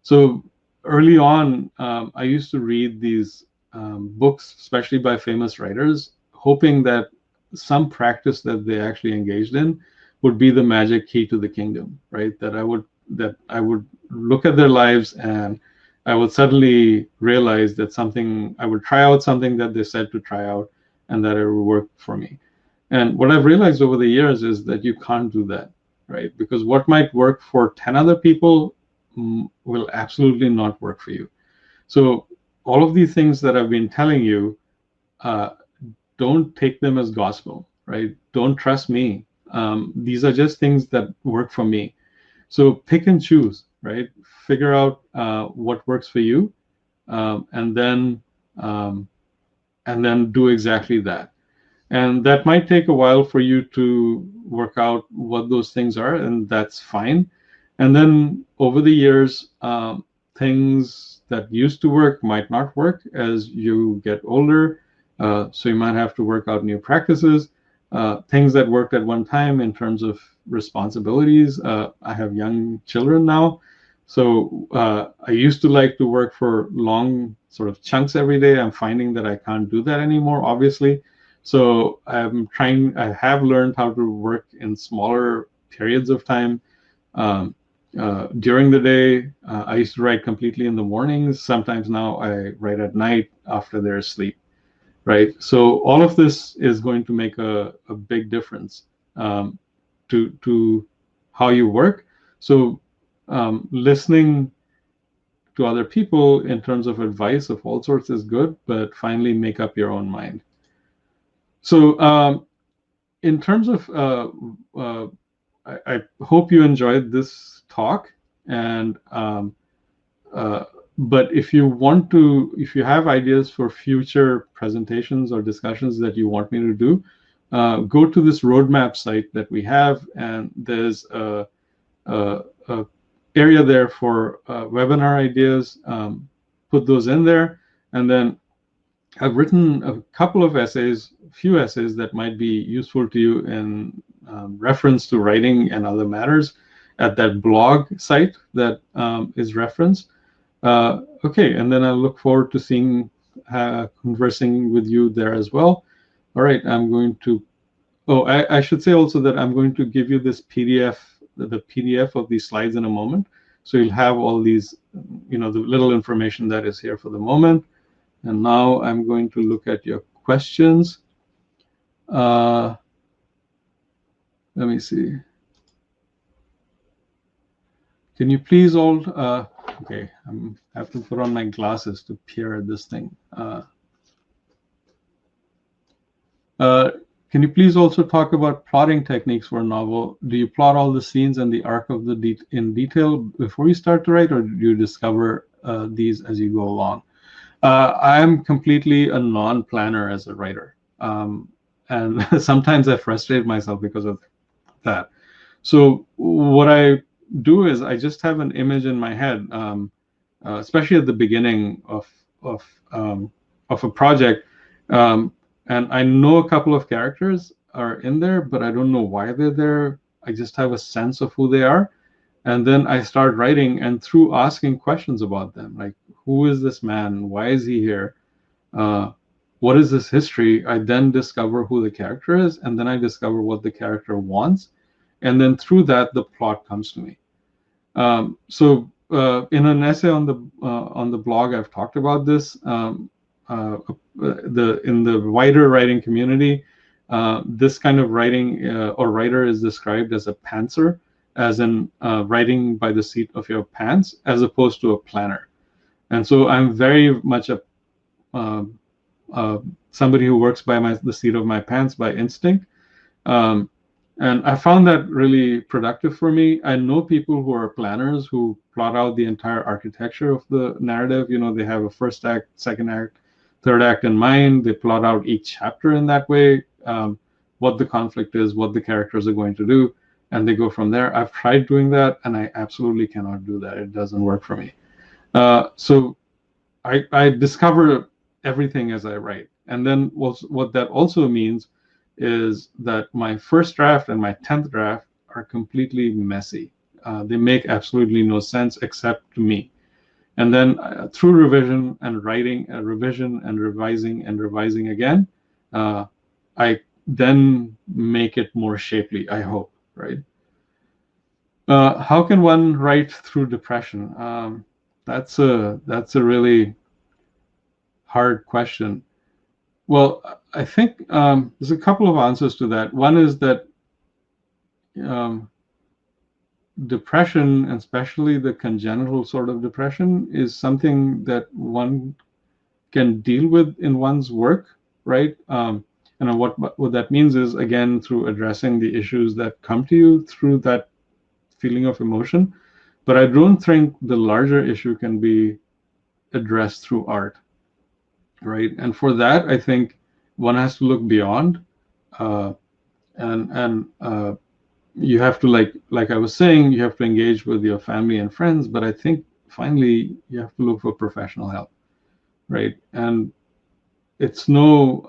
So early on, I used to read these books, especially by famous writers, hoping that some practice that they actually engaged in would be the magic key to the kingdom, right? That I would look at their lives and I would suddenly realize that I would try out something that they said to try out, and that it would work for me. And what I've realized over the years is that you can't do that, right? Because what might work for 10 other people will absolutely not work for you. So all of these things that I've been telling you, don't take them as gospel, right? Don't trust me. These are just things that work for me. So pick and choose, right? Figure out what works for you, and then do exactly that. And that might take a while for you to work out what those things are, and that's fine. And then over the years, things that used to work might not work as you get older. So you might have to work out new practices. Things that worked at one time in terms of responsibilities. I have young children now. So I used to like to work for long sort of chunks every day. I'm finding that I can't do that anymore, obviously. So I have learned how to work in smaller periods of time. during the day. I used to write completely in the mornings. Sometimes now I write at night after they're asleep, right? So all of this is going to make a big difference um, to how you work. So listening to other people in terms of advice of all sorts is good, but finally make up your own mind. So in terms of, I hope you enjoyed this talk, and uh, but if you want to, if you have ideas for future presentations or discussions that you want me to do, go to this roadmap site that we have, and there's a area there for webinar ideas. Put those in there, and then I've written a couple of essays, few essays that might be useful to you in reference to writing and other matters at that blog site that is referenced. Okay, and then I look forward to seeing, conversing with you there as well. All right, I'm going to, oh, I should say also that I'm going to give you this PDF, the PDF of these slides in a moment. So you'll have all these, the little information that is here for the moment. And now I'm going to look at your questions. Let me see. Can you please all, okay, I have to put on my glasses to peer at this thing. Can you please also talk about plotting techniques for a novel? Do you plot all the scenes and the arc of the in detail before you start to write, or do you discover these as you go along? I am completely a non-planner as a writer, and sometimes I frustrate myself because of that. So what I do is I just have an image in my head, especially at the beginning of a project, and I know a couple of characters are in there, but I don't know why they're there. I just have a sense of who they are, and then I start writing, and through asking questions about them, like, who is this man? Why is he here? What is this history? I then discover who the character is, and then I discover what the character wants, and then through that the plot comes to me. So in an essay on the blog, I've talked about this. In the wider writing community, this kind of writing or writer is described as a pantser, as in writing by the seat of your pants, as opposed to a planner. And so I'm very much a somebody who works by the seat of my pants by instinct. And I found that really productive for me. I know people who are planners who plot out the entire architecture of the narrative. They have a first act, second act, third act in mind. They plot out each chapter in that way, what the conflict is, what the characters are going to do, and they go from there. I've tried doing that, and I absolutely cannot do that. It doesn't work for me. So I discover everything as I write. And then what that also means is that my first draft and my 10th draft are completely messy. They make absolutely no sense except to me. And then through revision and writing, revision and revising again, I then make it more shapely, I hope, right? How can one write through depression? That's a really hard question. Well, I think there's a couple of answers to that. One is that depression, and especially the congenital sort of depression, is something that one can deal with in one's work, right? And what that means is, again, through addressing the issues that come to you through that feeling of emotion. But I don't think the larger issue can be addressed through art, right? And for that, I think one has to look beyond, and you have to, like I was saying, you have to engage with your family and friends. But I think finally you have to look for professional help, right? And there's no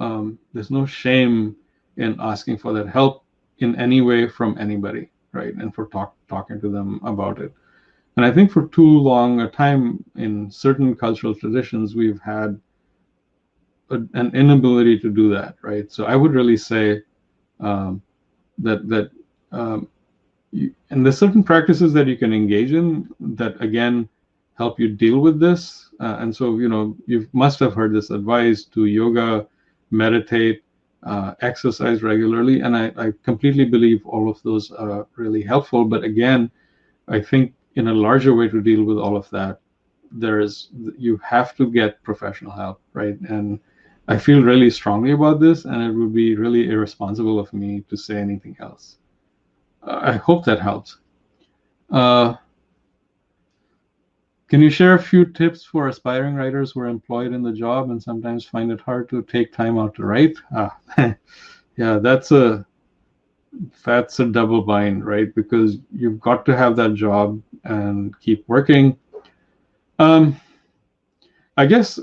shame in asking for that help in any way from anybody, right? And for talking to them about it. And I think for too long a time in certain cultural traditions, we've had an inability to do that, right? So I would really say that and there's certain practices that you can engage in that again help you deal with this. And so, you must have heard this advice: do yoga, meditate, exercise regularly. And I completely believe all of those are really helpful. But again, I think in a larger way to deal with all of that, you have to get professional help, right? And I feel really strongly about this, and it would be really irresponsible of me to say anything else. I hope that helps. Can you share a few tips for aspiring writers who are employed in the job and sometimes find it hard to take time out to write? Yeah, that's a double bind, right? Because you've got to have that job and keep working. I guess,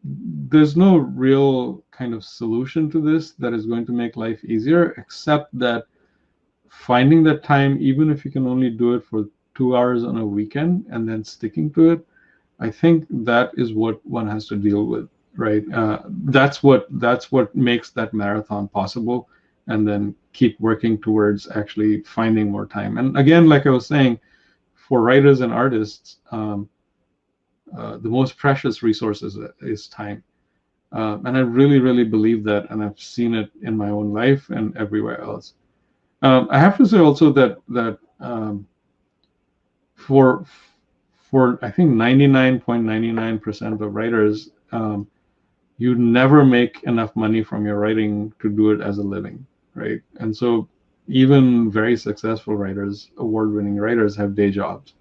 there's no real kind of solution to this that is going to make life easier, except that finding that time, even if you can only do it for 2 hours on a weekend and then sticking to it, I think that is what one has to deal with, right? That's what makes that marathon possible, and then keep working towards actually finding more time. And again, like I was saying, for writers and artists, the most precious resource is time. And I really, really believe that, and I've seen it in my own life and everywhere else. I have to say also that for I think 99.99% of writers, you never make enough money from your writing to do it as a living, right? And so even very successful writers, award-winning writers, have day jobs,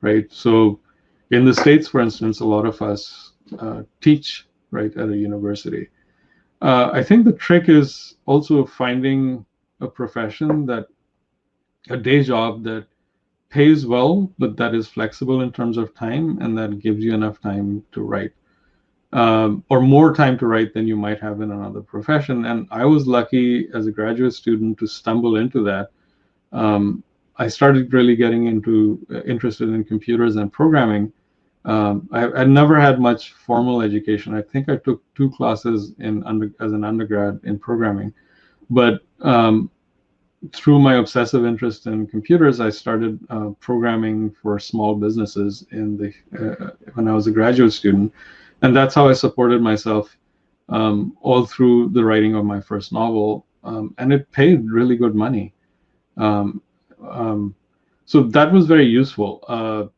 right? So in the States, for instance, a lot of us teach, right, at a university. I think the trick is also finding a profession a day job that pays well, but that is flexible in terms of time, and that gives you enough time to write, or more time to write than you might have in another profession. And I was lucky as a graduate student to stumble into that. I started really getting interested in computers and programming. I never had much formal education. I think I took 2 classes as an undergrad in programming, but through my obsessive interest in computers, I started programming for small businesses when I was a graduate student, and that's how I supported myself all through the writing of my first novel, and it paid really good money. So that was very useful.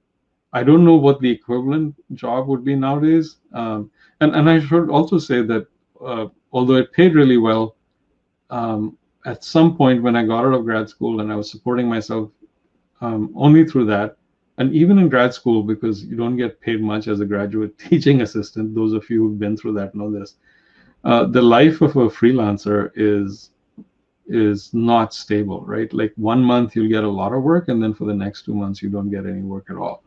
I don't know what the equivalent job would be nowadays, and I should also say that although it paid really well, at some point when I got out of grad school and I was supporting myself only through that, and even in grad school, because you don't get paid much as a graduate teaching assistant, those of you who've been through that know this, the life of a freelancer is not stable, right? Like 1 month you'll get a lot of work, and then for the next 2 months you don't get any work at all.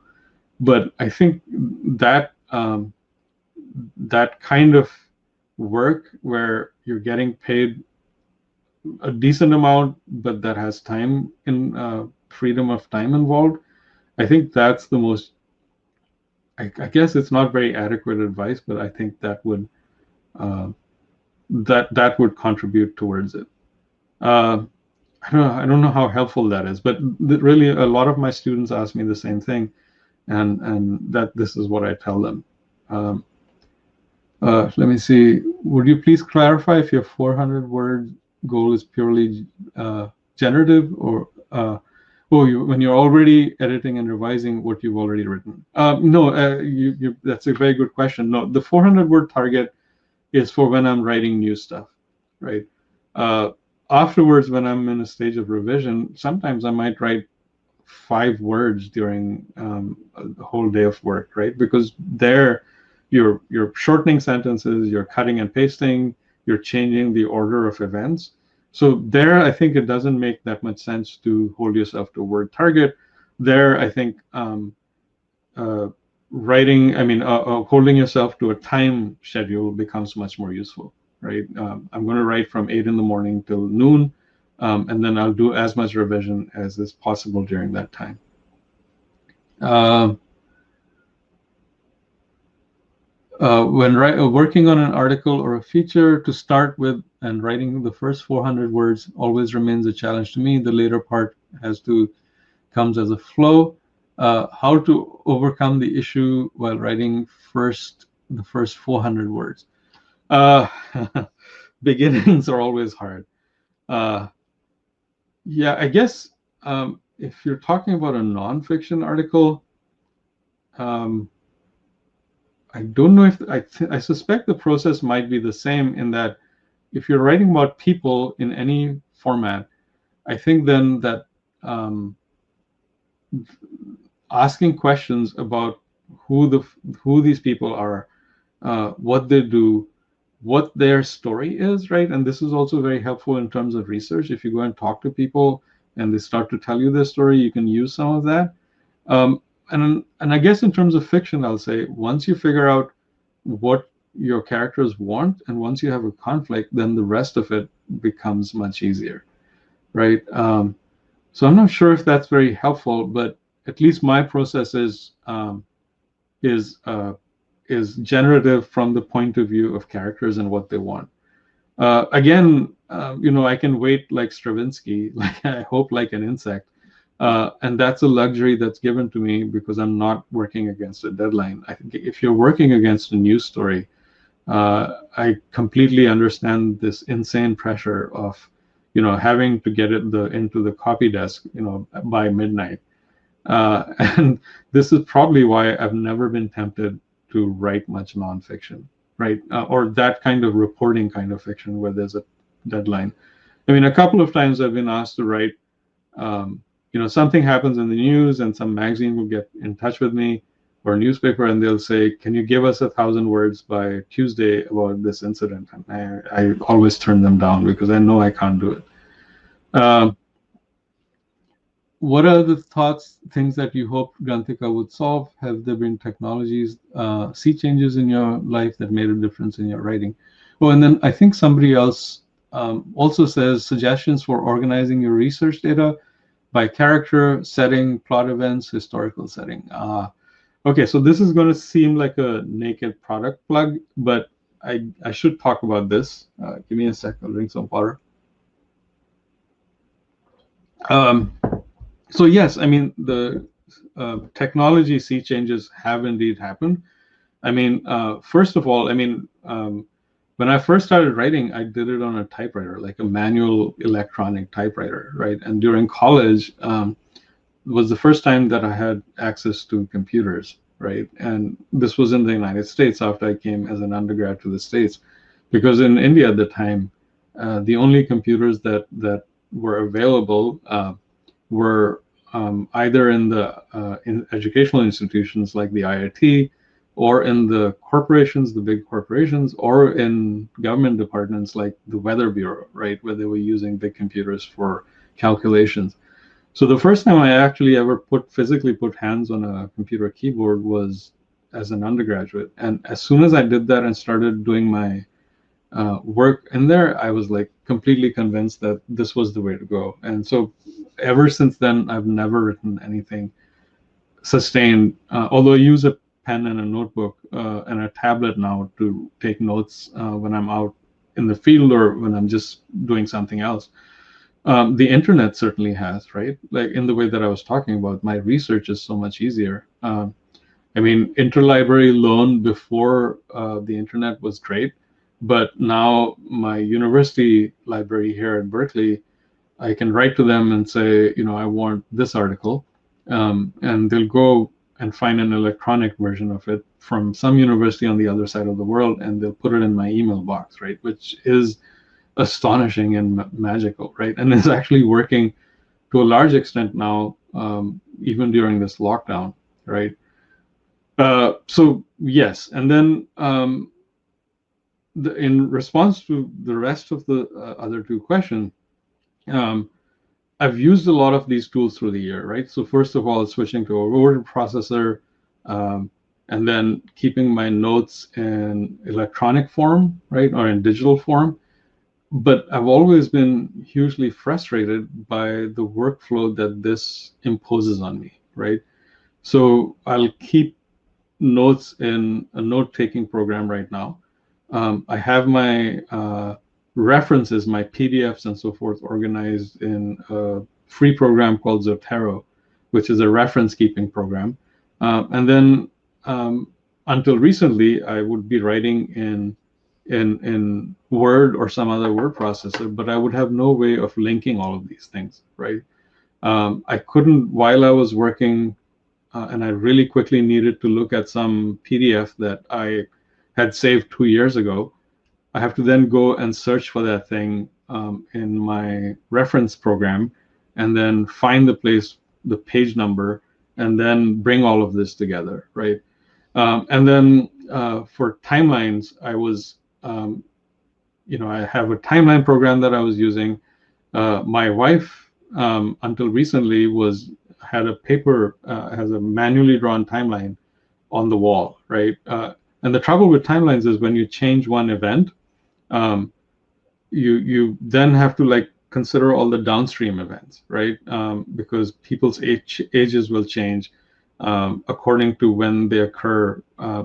But I think that that kind of work where you're getting paid a decent amount, but that has time freedom of time involved, I think that's the most. I guess it's not very adequate advice, but I think that would would contribute towards it. I don't know how helpful that is, but really a lot of my students ask me the same thing, and that this is what I tell them. Let me see. Would you please clarify if your 400-word goal is purely generative, or when you're already editing and revising what you've already written? No, that's a very good question. No, the 400-word target is for when I'm writing new stuff, right? Afterwards, when I'm in a stage of revision, sometimes I might write 5 words during a whole day of work, right? Because there, you're shortening sentences, you're cutting and pasting, you're changing the order of events. So there, I think it doesn't make that much sense to hold yourself to a word target. There, I think holding yourself to a time schedule becomes much more useful, right? I'm going to write from 8 in the morning till noon, and then I'll do as much revision as is possible during that time. When working on an article or a feature, to start with, and writing the first 400 words always remains a challenge to me. The later part comes as a flow. How to overcome the issue while writing the first 400 words. Uh, Beginnings are always hard. Uh, yeah, I guess if you're talking about a nonfiction article, um, I don't know if I suspect the process might be the same in that if you're writing about people in any format, I think then that um, asking questions about who these people are, what they do, what their story is, right? And this is also very helpful in terms of research. If you go and talk to people and they start to tell you their story, you can use some of that. Um, and I guess in terms of fiction, I'll say once you figure out what your characters want, and once you have a conflict, then the rest of it becomes much easier, right? So I'm not sure if that's very helpful, but at least my process is uh, is generative from the point of view of characters and what they want. Again, I can wait like Stravinsky, like I hope like an insect, and that's a luxury that's given to me because I'm not working against a deadline. I think if you're working against a news story, I completely understand this insane pressure of, having to get it into the copy desk, by midnight. And this is probably why I've never been tempted to write much nonfiction, right? Or that kind of reporting kind of fiction where there's a deadline. I mean, a couple of times I've been asked to write, something happens in the news and some magazine will get in touch with me or a newspaper and they'll say, can you give us 1,000 words by Tuesday about this incident? And I always turn them down because I know I can't do it. What are the things that you hope Granthika would solve? Have there been technologies, sea changes in your life that made a difference in your writing? Oh, and then I think somebody else also says suggestions for organizing your research data by character, setting, plot events, historical setting. Okay, so this is going to seem like a naked product plug, but I should talk about this. Give me a sec, I'll drink some water. So yes, I mean, the technology sea changes have indeed happened. I mean, first of all, I mean, when I first started writing, I did it on a typewriter, like a manual electronic typewriter, right? And during college, was the first time that I had access to computers, right? And this was in the United States after I came as an undergrad to the States, because in India at the time, the only computers that were available were either in the in educational institutions like the IIT, or in the corporations, the big corporations, or in government departments like the Weather Bureau, right, where they were using big computers for calculations. So the first time I actually ever physically put hands on a computer keyboard was as an undergraduate. And as soon as I did that and started doing my work in there, I was like completely convinced that this was the way to go. And so ever since then, I've never written anything sustained, although I use a pen and a notebook and a tablet now to take notes when I'm out in the field or when I'm just doing something else. The internet certainly has, right? Like in the way that I was talking about, my research is so much easier. I mean, interlibrary loan before the internet was great, but now my university library here at Berkeley, I can write to them and say, I want this article, and they'll go and find an electronic version of it from some university on the other side of the world, and they'll put it in my email box, right? Which is astonishing and magical, right? And it's actually working to a large extent now, even during this lockdown, right? So yes, and then in response to the rest of the other two questions, I've used a lot of these tools through the year, right? So first of all, switching to a word processor, and then keeping my notes in electronic form, right, or in digital form. But I've always been hugely frustrated by the workflow that this imposes on me, right? So I'll keep notes in a note-taking program right now. I have my references, my PDFs and so forth, organized in a free program called Zotero, which is a reference keeping program. And then until recently, I would be writing in Word or some other word processor, but I would have no way of linking all of these things, right? I couldn't, while I was working, and I really quickly needed to look at some PDF that I had saved 2 years ago. I have to then go and search for that thing in my reference program, and then find the place, the page number, and then bring all of this together, right? And then for timelines, I was, I have a timeline program that I was using. My wife, until recently, had a paper, has a manually drawn timeline on the wall, right? And the trouble with timelines is when you change one event, you then have to like consider all the downstream events, right? Because people's ages will change according to when they occur.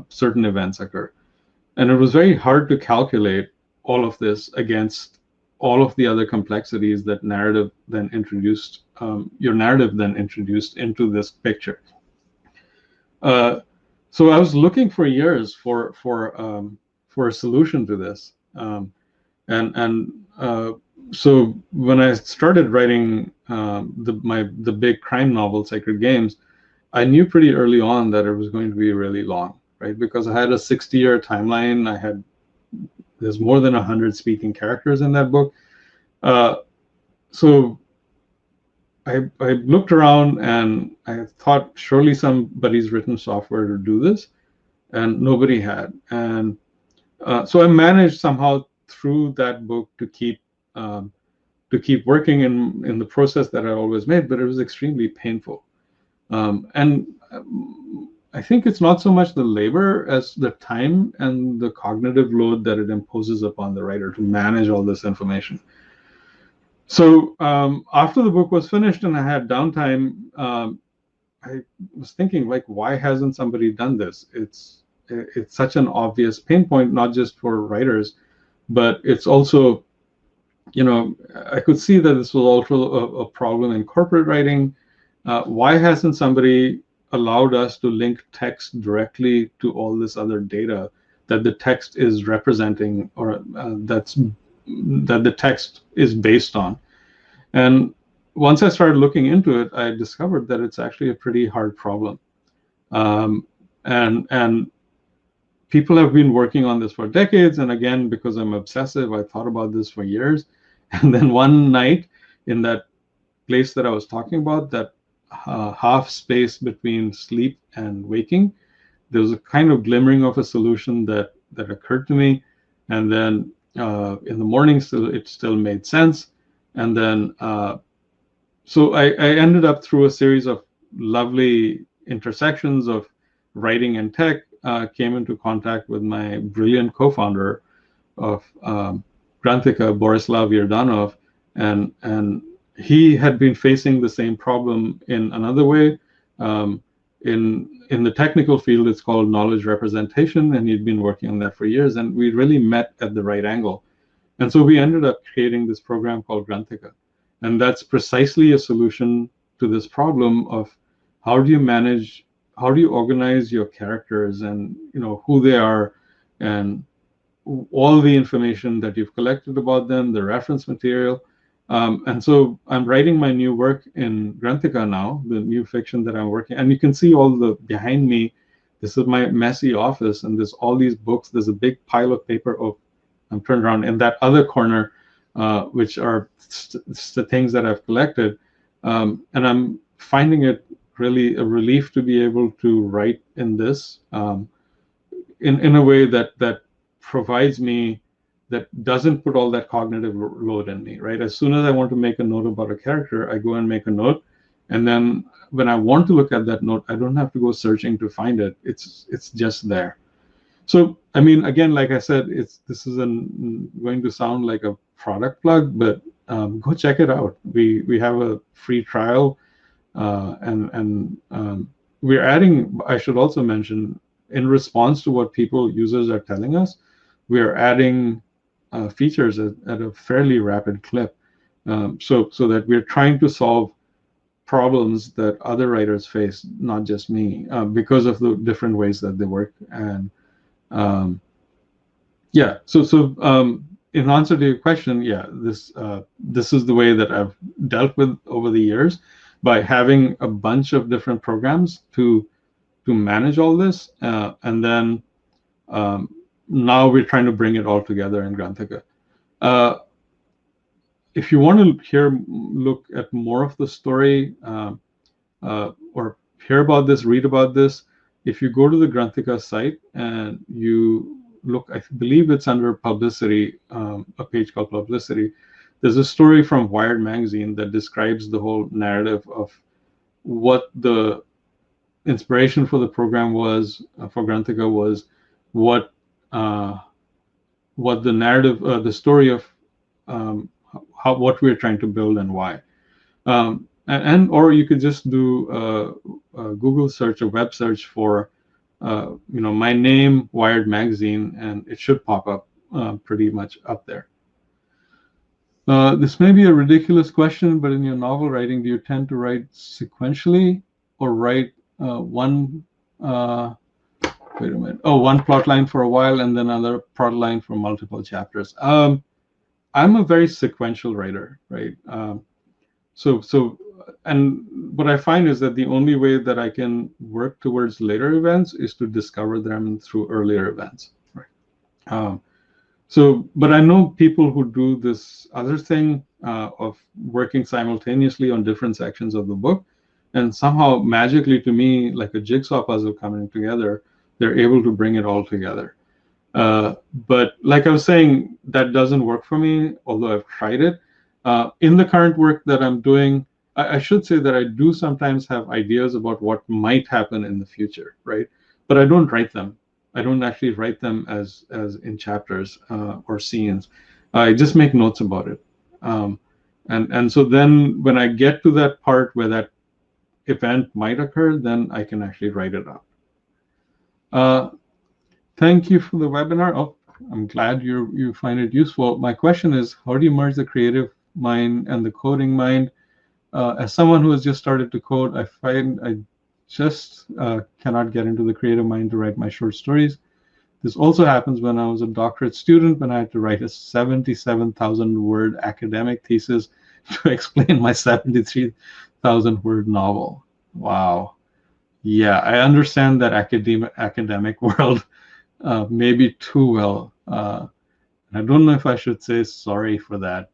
Certain events occur, and it was very hard to calculate all of this against all of the other complexities that your narrative then introduced into this picture. So I was looking for years for a solution to this, so when I started writing the big crime novel, Sacred Games, I knew pretty early on that it was going to be really long, right? Because I had a 60-year timeline. There's more than 100 speaking characters in that book. So I looked around and I thought surely somebody's written software to do this, and nobody had. And so I managed somehow through that book to keep working in the process that I always made, but it was extremely painful. And I think it's not so much the labor as the time and the cognitive load that it imposes upon the writer to manage all this information. So after the book was finished and I had downtime, I was thinking, like, why hasn't somebody done this? It's such an obvious pain point, not just for writers, but it's also, I could see that this was also a problem in corporate writing. Why hasn't somebody allowed us to link text directly to all this other data that the text is representing, or that the text is based on? And once I started looking into it, I discovered that it's actually a pretty hard problem. And people have been working on this for decades. And again, because I'm obsessive, I thought about this for years. And then one night, in that place that I was talking about, that half space between sleep and waking, there was a kind of glimmering of a solution that occurred to me. And then in the morning, it still made sense. And then so I ended up, through a series of lovely intersections of writing and tech, came into contact with my brilliant co-founder of Grantica, Borislav Yerdanov, and he had been facing the same problem in another way. In the technical field, it's called knowledge representation, and he'd been working on that for years, and we really met at the right angle. And so we ended up creating this program called Grantica. And that's precisely a solution to this problem of how do you organize your characters, and who they are, and all the information that you've collected about them, the reference material. And so I'm writing my new work in Grantica now, the new fiction that I'm working. And you can see all the behind me. This is my messy office, and there's all these books. There's a big pile of paper. Oh, I'm turned around. In that other corner, which are the things that I've collected. And I'm finding it really a relief to be able to write in this in a way that provides me, that doesn't put all that cognitive load in me, right? As soon as I want to make a note about a character, I go and make a note. And then when I want to look at that note, I don't have to go searching to find it. It's just there. So, I mean, again, like I said, this is going to sound like a product plug, but go check it out. We have a free trial, and we're adding, I should also mention, in response to what users are telling us, we are adding features at a fairly rapid clip, so that we're trying to solve problems that other writers face, not just me, because of the different ways that they work. And um, yeah, in answer to your question, yeah, this is the way that I've dealt with over the years, by having a bunch of different programs to manage all this, and then um, now we're trying to bring it all together in Granthika. Uh, if you want to look at more of the story, or hear about this, read about this, if you go to the Granthika site and you look, I believe it's under publicity, a page called publicity, there's a story from Wired magazine that describes the whole narrative of what the inspiration for the program was, for Granthika was, what uh, what the narrative, the story of what we're trying to build and why. And or you could just do a Google search, a web search for my name, Wired magazine, and it should pop up pretty much up there. This may be a ridiculous question, but in your novel writing, do you tend to write sequentially or write one wait a minute, one plot line for a while and then another plot line for multiple chapters? I'm a very sequential writer, right? And what I find is that the only way that I can work towards later events is to discover them through earlier events, right? But I know people who do this other thing of working simultaneously on different sections of the book, and somehow magically, to me, like a jigsaw puzzle coming together, they're able to bring it all together. But like I was saying, that doesn't work for me, although I've tried it. In the current work that I'm doing, I should say that I do sometimes have ideas about what might happen in the future, right? But I don't write them. I don't actually write them as in chapters or scenes. I just make notes about it. And so then when I get to that part where that event might occur, then I can actually write it out. Thank you for the webinar. Oh, I'm glad you find it useful. My question is, how do you merge the creative mind and the coding mind? As someone who has just started to code, I find I just cannot get into the creative mind to write my short stories. This also happens when I was a doctorate student, when I had to write a 77,000 word academic thesis to explain my 73,000 word novel. Wow. Yeah, I understand that academic world maybe too well. I don't know if I should say sorry for that,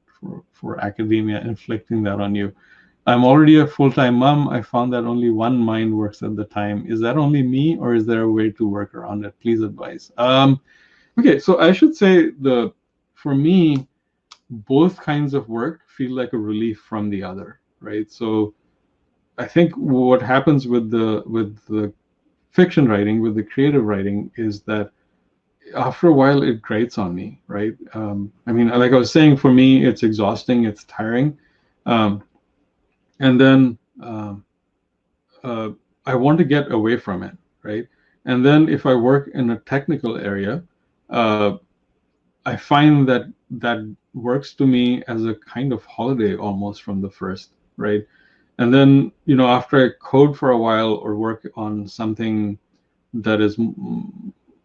for academia inflicting that on you. I'm already a full-time mom. I found that only one mind works at the time. Is that only me, or is there a way to work around it? Please advise. Okay, so I should say for me, both kinds of work feel like a relief from the other, right? So I think what happens with the fiction writing, with the creative writing, is that after a while it grates on me, right? I mean, like I was saying, for me, it's exhausting, it's tiring. And then I want to get away from it, right? And then if I work in a technical area, I find that that works to me as a kind of holiday almost from the first, right? And then, after I code for a while or work on something that is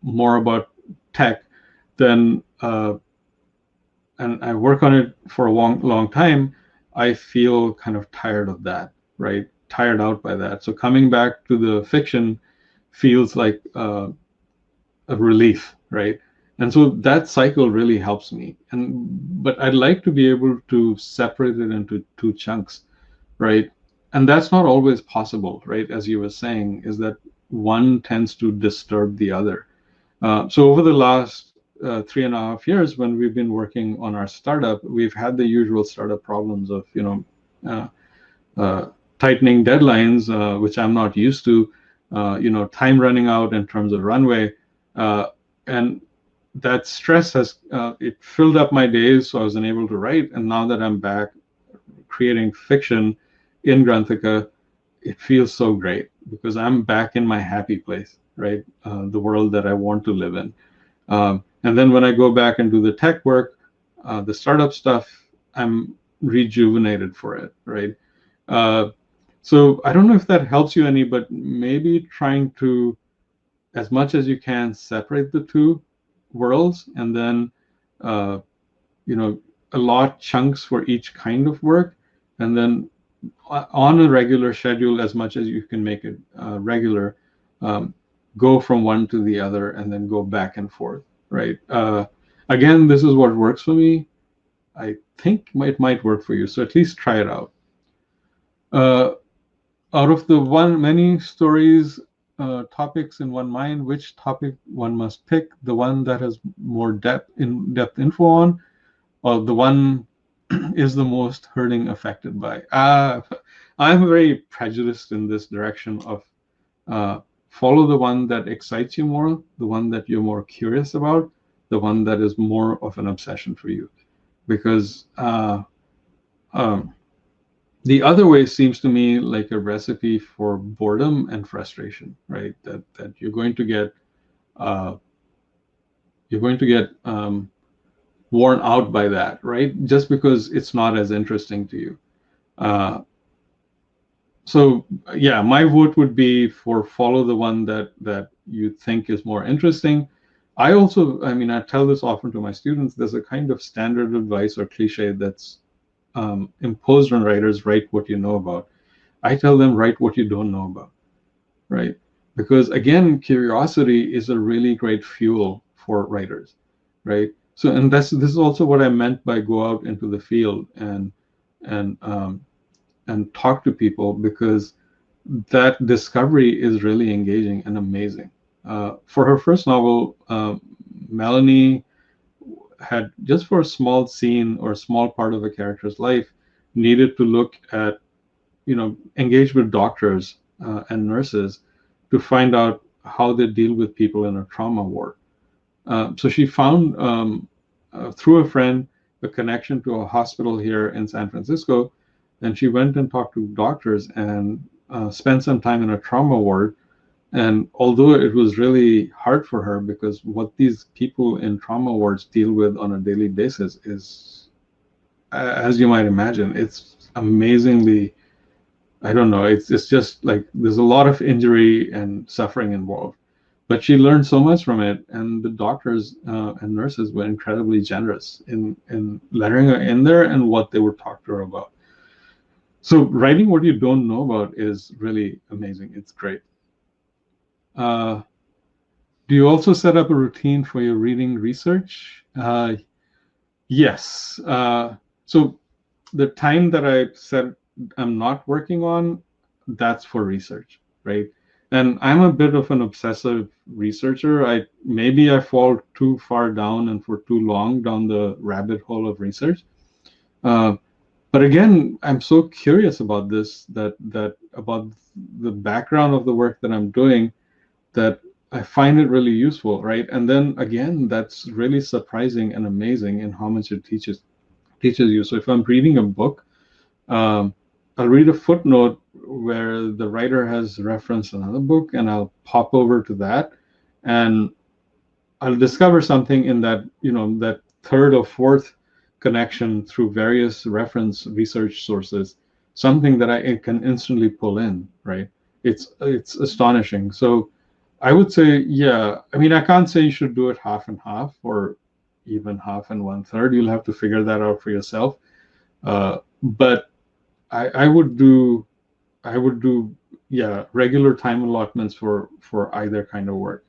more about tech, then and I work on it for a long time, I feel kind of tired of that, right? Tired out by that. So coming back to the fiction feels like a relief, right? And so that cycle really helps me. But I'd like to be able to separate it into two chunks, right? And that's not always possible, right? As you were saying, is that one tends to disturb the other. So over the last 3.5 years, when we've been working on our startup, we've had the usual startup problems of tightening deadlines, which I'm not used to, time running out in terms of runway, and that stress has it filled up my days, so I wasn't able to write. And now that I'm back creating fiction in Granthika, it feels so great because I'm back in my happy place, right? The world that I want to live in. And then when I go back and do the tech work, the startup stuff, I'm rejuvenated for it, right? So I don't know if that helps you any, but maybe trying to, as much as you can, separate the two worlds, and then uh, allot chunks for each kind of work, and then on a regular schedule, as much as you can make it regular, um, go from one to the other, and then go back and forth, right? Again, this is what works for me. I think it might work for you, so at least try it out. Out of the many stories, topics in one mind, which topic one must pick? The one that has more in-depth info on, or the one is the hurting hurting affected by? I'm very prejudiced in this direction of follow the one that excites you more, the one that you're more curious about, the one that is more of an obsession for you. Because um, the other way seems to me like a recipe for boredom and frustration, right? That you're going to get uh, worn out by that, right? Just because it's not as interesting to you. Uh, so yeah, my vote would be for follow the one that you think is more interesting. I also, I mean, I tell this often to my students. There's a kind of standard advice or cliche that's imposed on writers: write what you know about. I tell them, write what you don't know about, right? Because again, curiosity is a really great fuel for writers, right? So, and this is also what I meant by go out into the field and talk to people, because that discovery is really engaging and amazing. For her first novel, Melanie had, just for a small scene or a small part of a character's life, needed to look at, engage with doctors and nurses to find out how they deal with people in a trauma ward. So she found, through a friend, a connection to a hospital here in San Francisco, and she went and talked to doctors and spent some time in a trauma ward. And although it was really hard for her, because what these people in trauma wards deal with on a daily basis is, as you might imagine, it's amazingly, I don't know, it's just like there's a lot of injury and suffering involved. But she learned so much from it, and the doctors and nurses were incredibly generous in letting her in there and what they would talk to her about. So writing what you don't know about is really amazing. It's great. Uh, do you also set up a routine for your reading research? Yes. So the time that I said I'm not working on, that's for research, right? And I'm a bit of an obsessive researcher. Maybe I fall too far down and for too long down the rabbit hole of research. But again, I'm so curious about this, that about the background of the work that I'm doing, that I find it really useful, right? And then again, that's really surprising and amazing in how much it teaches you. So if I'm reading a book, I'll read a footnote where the writer has referenced another book, and I'll pop over to that, and I'll discover something in that, that third or fourth connection through various reference research sources, something that I can instantly pull in, right? It's astonishing. So I would say, yeah, I mean, I can't say you should do it half and half, or even half and one third. You'll have to figure that out for yourself. But I would do, yeah, regular time allotments for either kind of work,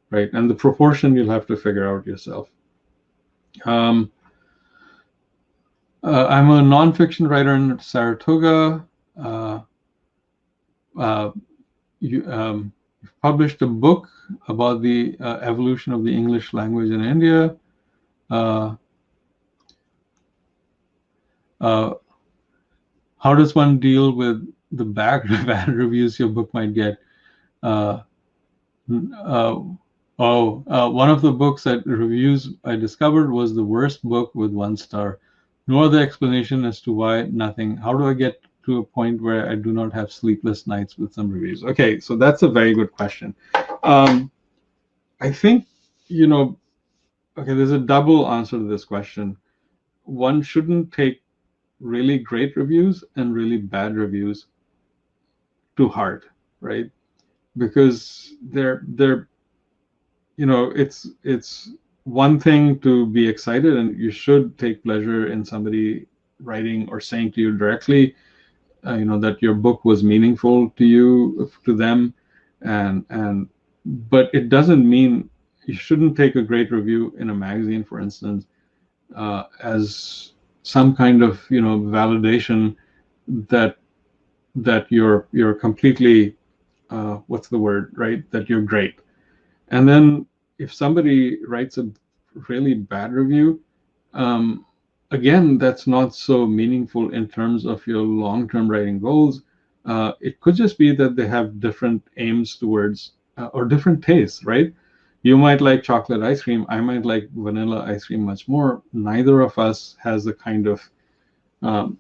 right? And the proportion you'll have to figure out yourself. I'm a nonfiction writer in Saratoga. You've published a book about the evolution of the English language in India. How does one deal with the bad reviews your book might get? One of the books that reviews I discovered was the worst book with 1 star. No other explanation as to why, nothing. How do I get to a point where I do not have sleepless nights with some reviews? Okay, so that's a very good question. I think, okay, there's a double answer to this question. one shouldn't take really great reviews and really bad reviews to heart, right? Because they're it's one thing to be excited, and you should take pleasure in somebody writing or saying to you directly, that your book was meaningful to you, to them, and but it doesn't mean you shouldn't take a great review in a magazine, for instance, as some kind of validation that you're completely what's the word, right? That you're great. And then if somebody writes a really bad review, um, again, that's not so meaningful in terms of your long-term writing goals. It could just be that they have different aims towards or different tastes, right? You might like chocolate ice cream. I might like vanilla ice cream much more. Neither of us has the kind of um,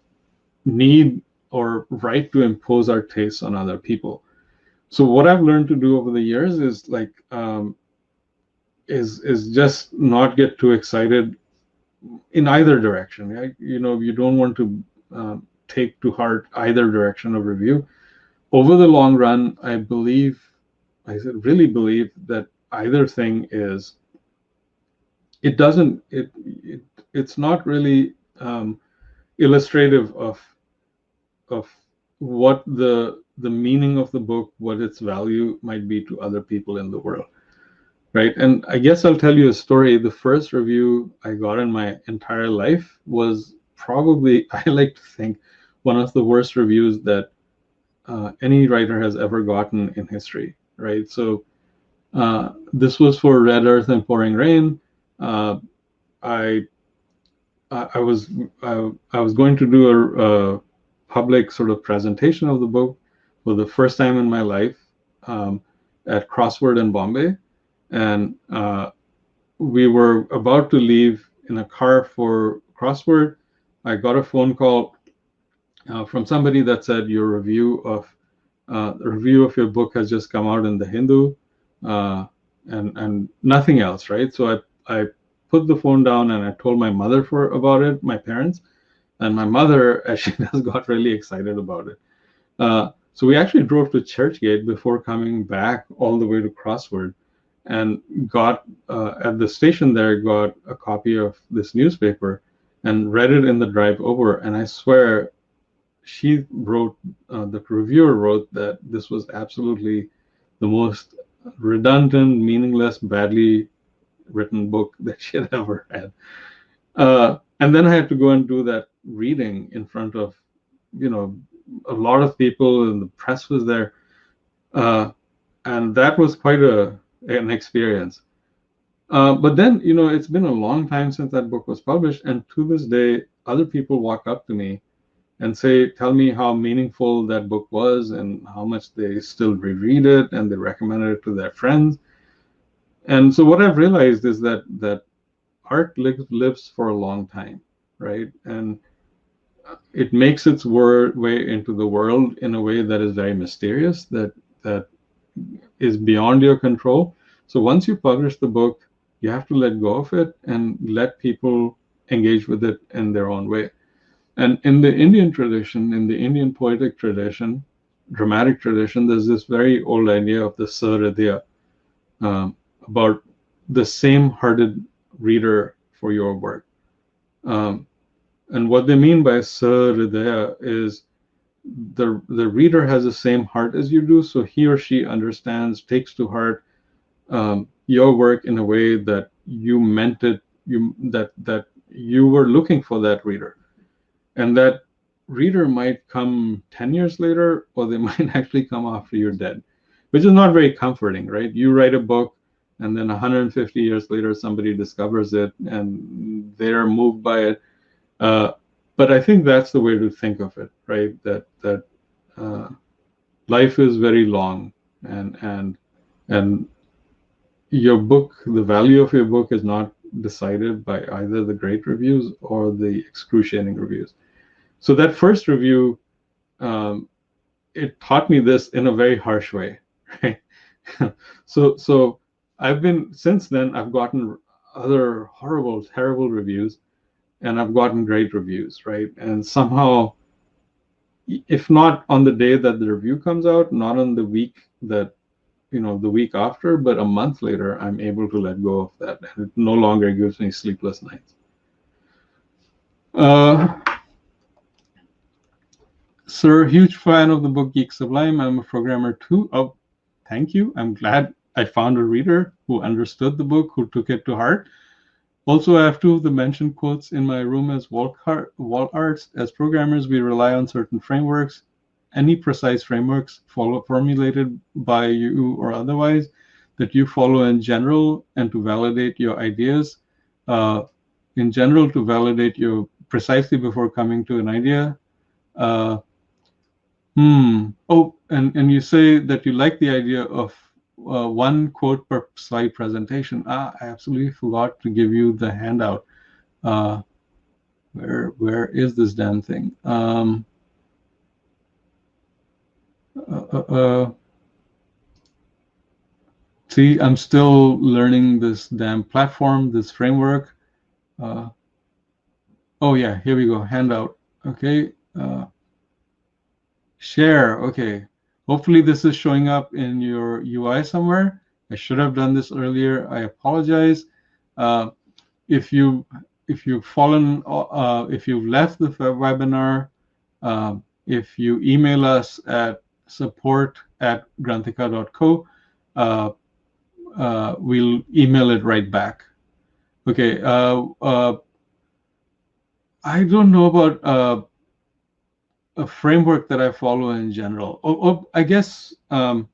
need or right to impose our tastes on other people. So what I've learned to do over the years is like is just not get too excited in either direction. Right? You don't want to take to heart either direction of review. Over the long run, really believe that either thing it doesn't, it's not really illustrative of what the meaning of the book, what its value might be to other people in the world. Right. And I guess I'll tell you a story. The first review I got in my entire life was probably, I like to think, one of the worst reviews that any writer has ever gotten in history. Right. So this was for Red Earth and Pouring Rain. Uh, I I was I was going to do a public sort of presentation of the book for the first time in my life um, at Crossword in Bombay, and we were about to leave in a car for Crossword. I got a phone call from somebody that said your review of your book has just come out in the Hindu, and nothing else, right? So I put the phone down and I told my mother about it, my parents, and my mother, as she does, got really excited about it. So we actually drove to Churchgate before coming back all the way to Crossword, and got at the station there, got a copy of this newspaper and read it in the drive over. And I swear she wrote, the reviewer wrote that this was absolutely the most redundant, meaningless, badly written book that she had ever read. And then I had to go and do that reading in front of, a lot of people, and the press was there. And that was quite an experience. But then, it's been a long time since that book was published, and to this day, other people walk up to me and tell me how meaningful that book was and how much they still reread it and they recommend it to their friends. And so what I've realized is that art lives for a long time, right? And it makes its way into the world in a way that is very mysterious, that is beyond your control. So once you publish the book, you have to let go of it and let people engage with it in their own way. And in the Indian tradition, in the Indian poetic tradition, dramatic tradition, there's this very old idea of the Sahridaya, about the same-hearted reader for your work. And what they mean by Sahridaya is the reader has the same heart as you do, so he or she understands, takes to heart your work in a way that you meant it, that you were looking for that reader. And that reader might come 10 years later, or they might actually come after you're dead, which is not very comforting, right? You write a book, and then 150 years later, somebody discovers it, and they're moved by it. But I think that's the way to think of it, right? That life is very long, and your book, the value of your book is not decided by either the great reviews or the excruciating reviews. So that first review, it taught me this in a very harsh way, right? So since then I've gotten other horrible, terrible reviews, and I've gotten great reviews, right? And somehow, if not on the day that the review comes out, not on the week that, the week after, but a month later, I'm able to let go of that, and it no longer gives me sleepless nights. Sir, huge fan of the book Geek Sublime. I'm a programmer too. Oh, thank you. I'm glad I found a reader who understood the book, who took it to heart. Also, I have two of the mentioned quotes in my room as wall arts. As programmers, we rely on certain frameworks, any precise frameworks formulated by you or otherwise, that you follow in general and to validate your ideas. In general, to validate your precisely before coming to an idea. Oh, and you say that you like the idea of one quote per slide presentation. I absolutely forgot to give you the handout. Where is this damn thing? See, I'm still learning this damn platform, this framework. Oh yeah, here we go, handout. Okay. Share, okay. Hopefully this is showing up in your UI somewhere. I should have done this earlier. I apologize. If you've fallen, if you've left the webinar, if you email us at support@granthika.co, we'll email it right back. Okay. I don't know about a framework that I follow in general. I guess the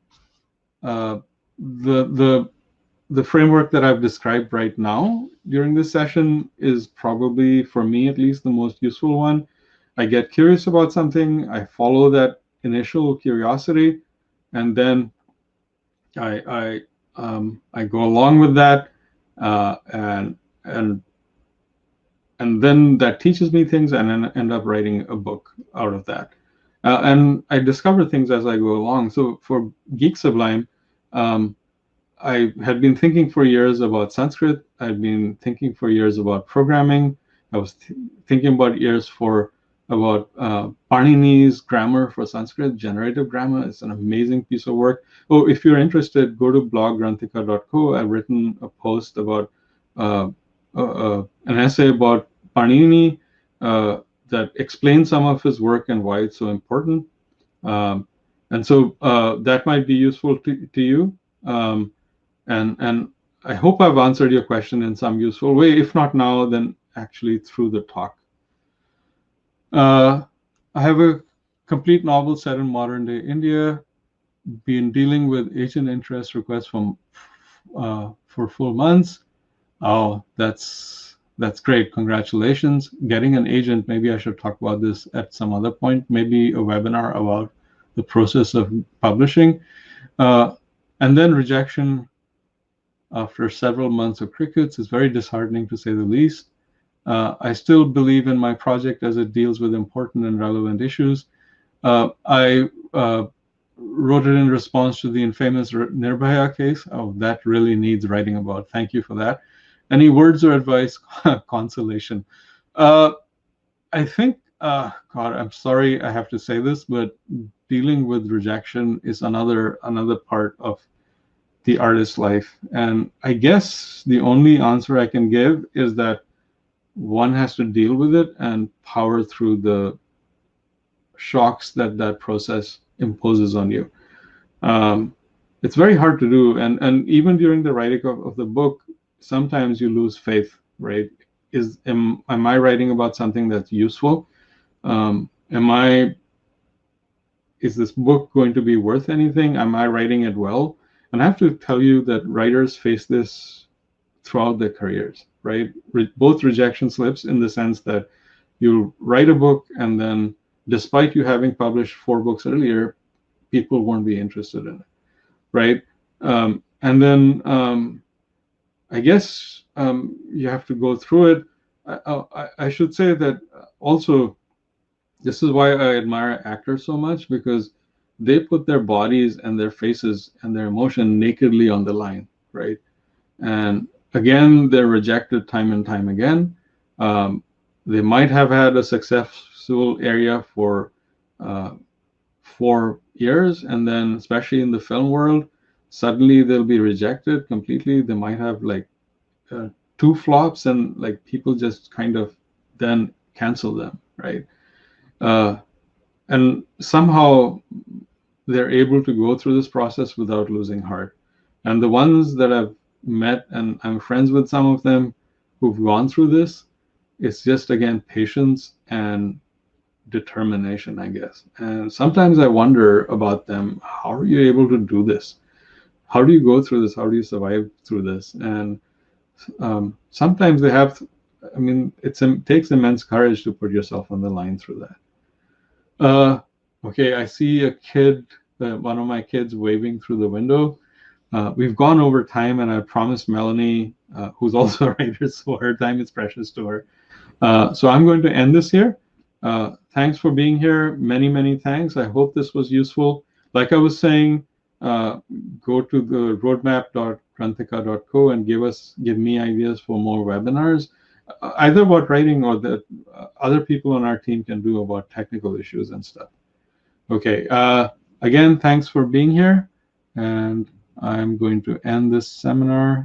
framework that I've described right now during this session is probably, for me at least, the most useful one. I get curious about something, I follow that initial curiosity, and then I go along with that, and then that teaches me things, and then I end up writing a book out of that. And I discover things as I go along. So for Geek Sublime, I had been thinking for years about Sanskrit. I'd been thinking for years about programming. I was thinking about about Panini's grammar for Sanskrit, generative grammar. It's an amazing piece of work. Oh, if you're interested, go to blog.granthika.co. I've written a post about an essay about Panini that explains some of his work and why it's so important. And so that might be useful to you. And I hope I've answered your question in some useful way. If not now, then actually through the talk. I have a complete novel set in modern day India. Been dealing with agent interest requests for full months. Oh, that's great. Congratulations. Getting an agent, maybe I should talk about this at some other point, maybe a webinar about the process of publishing. And then rejection after several months of crickets is very disheartening, to say the least. I still believe in my project as it deals with important and relevant issues. I wrote it in response to the infamous Nirbhaya case. Oh, that really needs writing about. Thank you for that. Any words or advice? Consolation. I think, God, I'm sorry I have to say this, but dealing with rejection is another part of the artist's life. And I guess the only answer I can give is that one has to deal with it and power through the shocks that process imposes on you. It's very hard to do, and even during the writing of the book, sometimes you lose faith, right? Am I writing about something that's useful? Is this book going to be worth anything? Am I writing it well? And I have to tell you that writers face this throughout their careers, right? Both rejection slips, in the sense that you write a book and then, despite you having published 4 books earlier, people won't be interested in it, right? And then I guess you have to go through it. I should say that also, this is why I admire actors so much, because they put their bodies and their faces and their emotion nakedly on the line, right? And again, they're rejected time and time again. They might have had a successful area for 4 years, and then especially in the film world, suddenly they'll be rejected completely. They might have like uh, 2 flops, and like people just kind of then cancel them, right? Uh, and somehow they're able to go through this process without losing heart. And the ones that I've met, and I'm friends with some of them who've gone through this, it's just again patience and determination, I guess. And sometimes I wonder about them. How are you able to do this? How do you go through this? How do you survive through this? And sometimes they have, I mean, it takes immense courage to put yourself on the line through that. Okay, I see a kid, one of my kids waving through the window. We've gone over time, and I promised Melanie, who's also a writer, so her time is precious to her. So I'm going to end this here. Thanks for being here. Many, many thanks. I hope this was useful. Like I was saying, go to the roadmap.krantika.co and give me ideas for more webinars, either about writing or that other people on our team can do about technical issues and stuff. Okay. Again, thanks for being here, and I'm going to end this seminar.